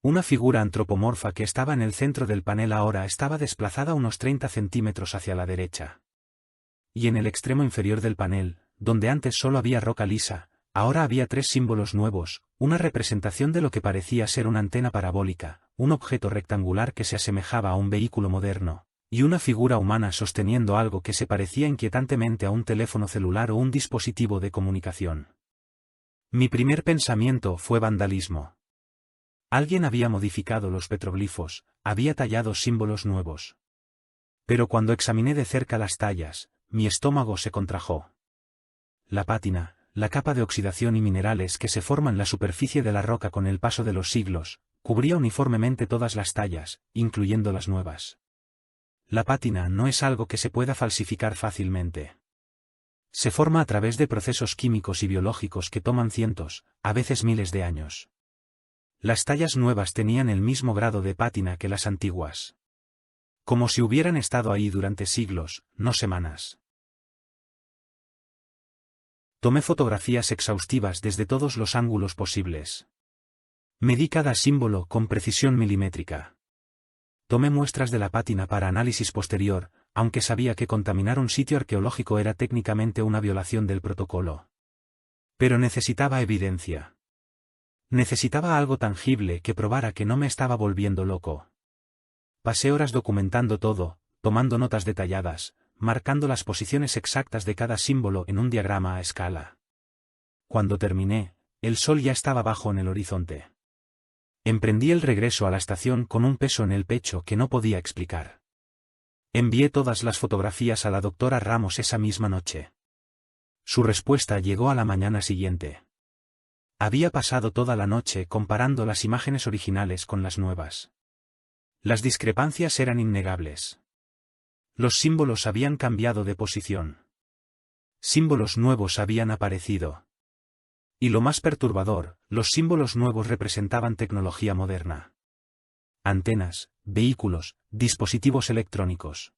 Una figura antropomorfa que estaba en el centro del panel ahora estaba desplazada unos 30 centímetros hacia la derecha. Y en el extremo inferior del panel, donde antes solo había roca lisa, ahora había 3 símbolos nuevos, una representación de lo que parecía ser una antena parabólica, un objeto rectangular que se asemejaba a un vehículo moderno, y una figura humana sosteniendo algo que se parecía inquietantemente a un teléfono celular o un dispositivo de comunicación. Mi primer pensamiento fue vandalismo. Alguien había modificado los petroglifos, había tallado símbolos nuevos. Pero cuando examiné de cerca las tallas, mi estómago se contrajo. La pátina, la capa de oxidación y minerales que se forma en la superficie de la roca con el paso de los siglos, cubría uniformemente todas las tallas, incluyendo las nuevas. La pátina no es algo que se pueda falsificar fácilmente. Se forma a través de procesos químicos y biológicos que toman cientos, a veces miles de años. Las tallas nuevas tenían el mismo grado de pátina que las antiguas. Como si hubieran estado ahí durante siglos, no semanas. Tomé fotografías exhaustivas desde todos los ángulos posibles. Medí cada símbolo con precisión milimétrica. Tomé muestras de la pátina para análisis posterior, aunque sabía que contaminar un sitio arqueológico era técnicamente una violación del protocolo. Pero necesitaba evidencia. Necesitaba algo tangible que probara que no me estaba volviendo loco. Pasé horas documentando todo, tomando notas detalladas, marcando las posiciones exactas de cada símbolo en un diagrama a escala. Cuando terminé, el sol ya estaba bajo en el horizonte. Emprendí el regreso a la estación con un peso en el pecho que no podía explicar. Envié todas las fotografías a la doctora Ramos esa misma noche. Su respuesta llegó a la mañana siguiente. Había pasado toda la noche comparando las imágenes originales con las nuevas. Las discrepancias eran innegables. Los símbolos habían cambiado de posición. Símbolos nuevos habían aparecido. Y lo más perturbador, los símbolos nuevos representaban tecnología moderna. Antenas, vehículos, dispositivos electrónicos.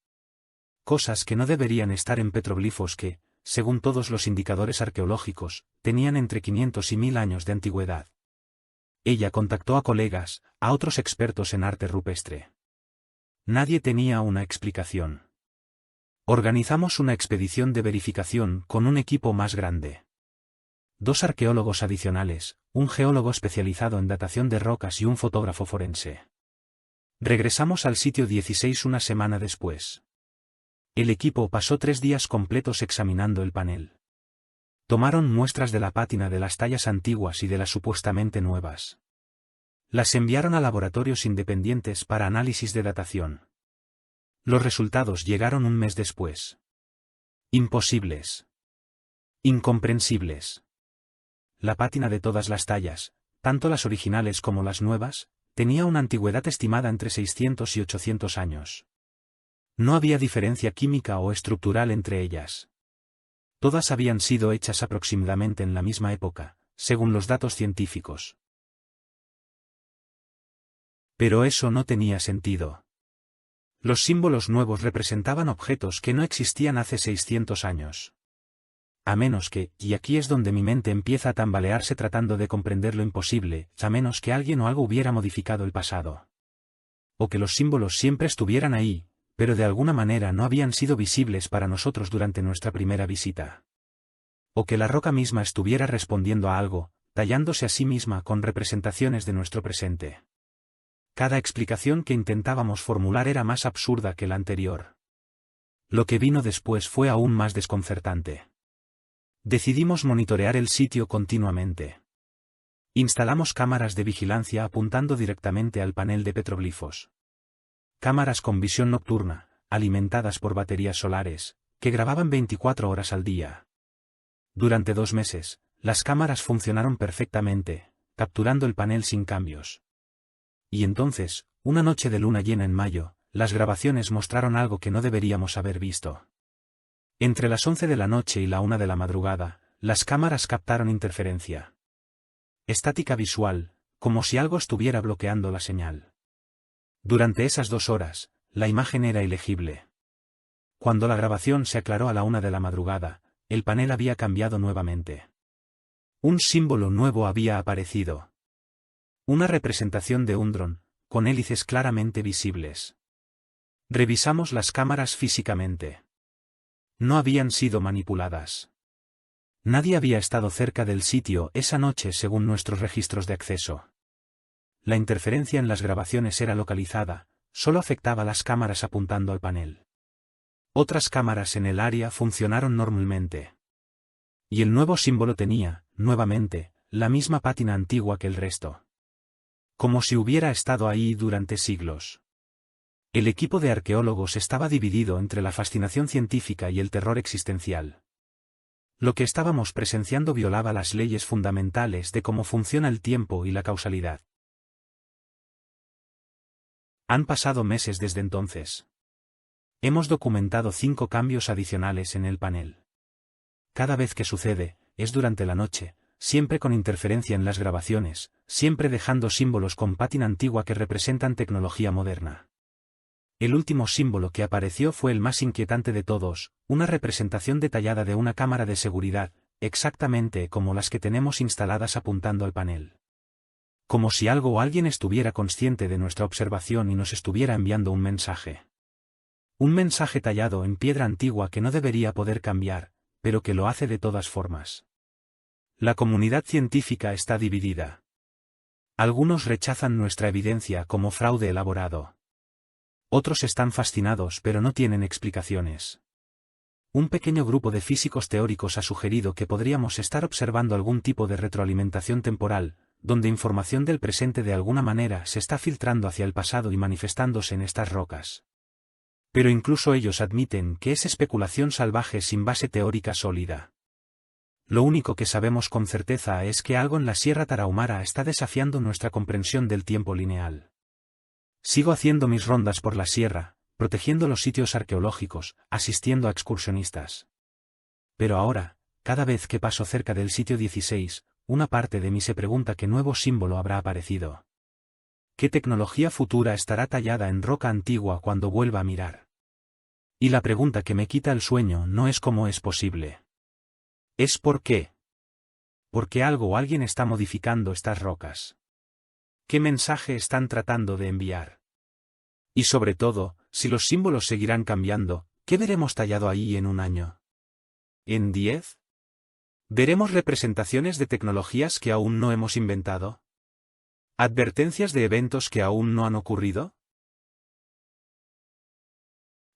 Cosas que no deberían estar en petroglifos que, según todos los indicadores arqueológicos, tenían entre 500 y 1000 años de antigüedad. Ella contactó a colegas, a otros expertos en arte rupestre. Nadie tenía una explicación. Organizamos una expedición de verificación con un equipo más grande. 2 arqueólogos adicionales, un geólogo especializado en datación de rocas y un fotógrafo forense. Regresamos al sitio 16 una semana después. El equipo pasó 3 días completos examinando el panel. Tomaron muestras de la pátina de las tallas antiguas y de las supuestamente nuevas. Las enviaron a laboratorios independientes para análisis de datación. Los resultados llegaron un mes después. Imposibles. Incomprensibles. La pátina de todas las tallas, tanto las originales como las nuevas, tenía una antigüedad estimada entre 600 y 800 años. No había diferencia química o estructural entre ellas. Todas habían sido hechas aproximadamente en la misma época, según los datos científicos. Pero eso no tenía sentido. Los símbolos nuevos representaban objetos que no existían hace 600 años. A menos que, y aquí es donde mi mente empieza a tambalearse tratando de comprender lo imposible, a menos que alguien o algo hubiera modificado el pasado. O que los símbolos siempre estuvieran ahí, pero de alguna manera no habían sido visibles para nosotros durante nuestra primera visita. O que la roca misma estuviera respondiendo a algo, tallándose a sí misma con representaciones de nuestro presente. Cada explicación que intentábamos formular era más absurda que la anterior. Lo que vino después fue aún más desconcertante. Decidimos monitorear el sitio continuamente. Instalamos cámaras de vigilancia apuntando directamente al panel de petroglifos. Cámaras con visión nocturna, alimentadas por baterías solares, que grababan 24 horas al día. Durante 2 meses, las cámaras funcionaron perfectamente, capturando el panel sin cambios. Y entonces, una noche de luna llena en mayo, las grabaciones mostraron algo que no deberíamos haber visto. Entre las 11 de la noche y la 1 de la madrugada, las cámaras captaron interferencia. Estática visual, como si algo estuviera bloqueando la señal. Durante esas 2 horas, la imagen era ilegible. Cuando la grabación se aclaró a la 1 de la madrugada, el panel había cambiado nuevamente. Un símbolo nuevo había aparecido. Una representación de un dron, con hélices claramente visibles. Revisamos las cámaras físicamente. No habían sido manipuladas. Nadie había estado cerca del sitio esa noche según nuestros registros de acceso. La interferencia en las grabaciones era localizada, solo afectaba las cámaras apuntando al panel. Otras cámaras en el área funcionaron normalmente. Y el nuevo símbolo tenía, nuevamente, la misma pátina antigua que el resto. Como si hubiera estado ahí durante siglos. El equipo de arqueólogos estaba dividido entre la fascinación científica y el terror existencial. Lo que estábamos presenciando violaba las leyes fundamentales de cómo funciona el tiempo y la causalidad. Han pasado meses desde entonces. Hemos documentado 5 cambios adicionales en el panel. Cada vez que sucede, es durante la noche, siempre con interferencia en las grabaciones, siempre dejando símbolos con pátina antigua que representan tecnología moderna. El último símbolo que apareció fue el más inquietante de todos, una representación detallada de una cámara de seguridad, exactamente como las que tenemos instaladas apuntando al panel. Como si algo o alguien estuviera consciente de nuestra observación y nos estuviera enviando un mensaje. Un mensaje tallado en piedra antigua que no debería poder cambiar, pero que lo hace de todas formas. La comunidad científica está dividida. Algunos rechazan nuestra evidencia como fraude elaborado. Otros están fascinados pero no tienen explicaciones. Un pequeño grupo de físicos teóricos ha sugerido que podríamos estar observando algún tipo de retroalimentación temporal, donde información del presente de alguna manera se está filtrando hacia el pasado y manifestándose en estas rocas. Pero incluso ellos admiten que es especulación salvaje sin base teórica sólida. Lo único que sabemos con certeza es que algo en la Sierra Tarahumara está desafiando nuestra comprensión del tiempo lineal. Sigo haciendo mis rondas por la sierra, protegiendo los sitios arqueológicos, asistiendo a excursionistas. Pero ahora, cada vez que paso cerca del sitio 16, una parte de mí se pregunta qué nuevo símbolo habrá aparecido. ¿Qué tecnología futura estará tallada en roca antigua cuando vuelva a mirar? Y la pregunta que me quita el sueño no es cómo es posible. Es por qué. Porque algo o alguien está modificando estas rocas. ¿Qué mensaje están tratando de enviar? Y sobre todo, si los símbolos seguirán cambiando, ¿qué veremos tallado ahí en un año? ¿En 10? ¿Veremos representaciones de tecnologías que aún no hemos inventado? ¿Advertencias de eventos que aún no han ocurrido?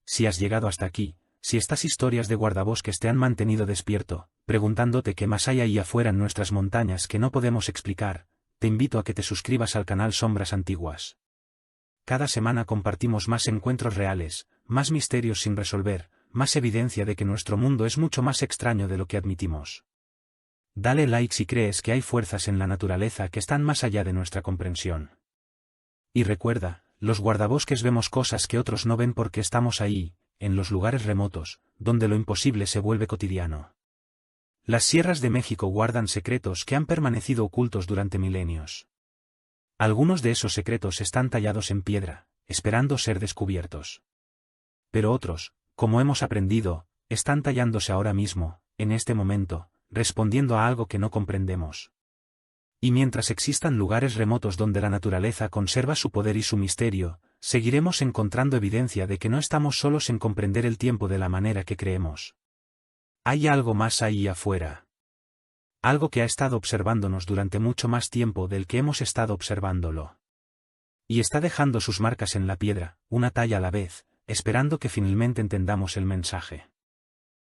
Si has llegado hasta aquí, si estas historias de guardabosques te han mantenido despierto, preguntándote qué más hay ahí afuera en nuestras montañas que no podemos explicar, te invito a que te suscribas al canal Sombras Antiguas. Cada semana compartimos más encuentros reales, más misterios sin resolver, más evidencia de que nuestro mundo es mucho más extraño de lo que admitimos. Dale like si crees que hay fuerzas en la naturaleza que están más allá de nuestra comprensión. Y recuerda, los guardabosques vemos cosas que otros no ven porque estamos ahí, en los lugares remotos, donde lo imposible se vuelve cotidiano. Las sierras de México guardan secretos que han permanecido ocultos durante milenios. Algunos de esos secretos están tallados en piedra, esperando ser descubiertos. Pero otros, como hemos aprendido, están tallándose ahora mismo, en este momento, respondiendo a algo que no comprendemos. Y mientras existan lugares remotos donde la naturaleza conserva su poder y su misterio, seguiremos encontrando evidencia de que no estamos solos en comprender el tiempo de la manera que creemos. Hay algo más ahí afuera. Algo que ha estado observándonos durante mucho más tiempo del que hemos estado observándolo. Y está dejando sus marcas en la piedra, una talla a la vez, esperando que finalmente entendamos el mensaje.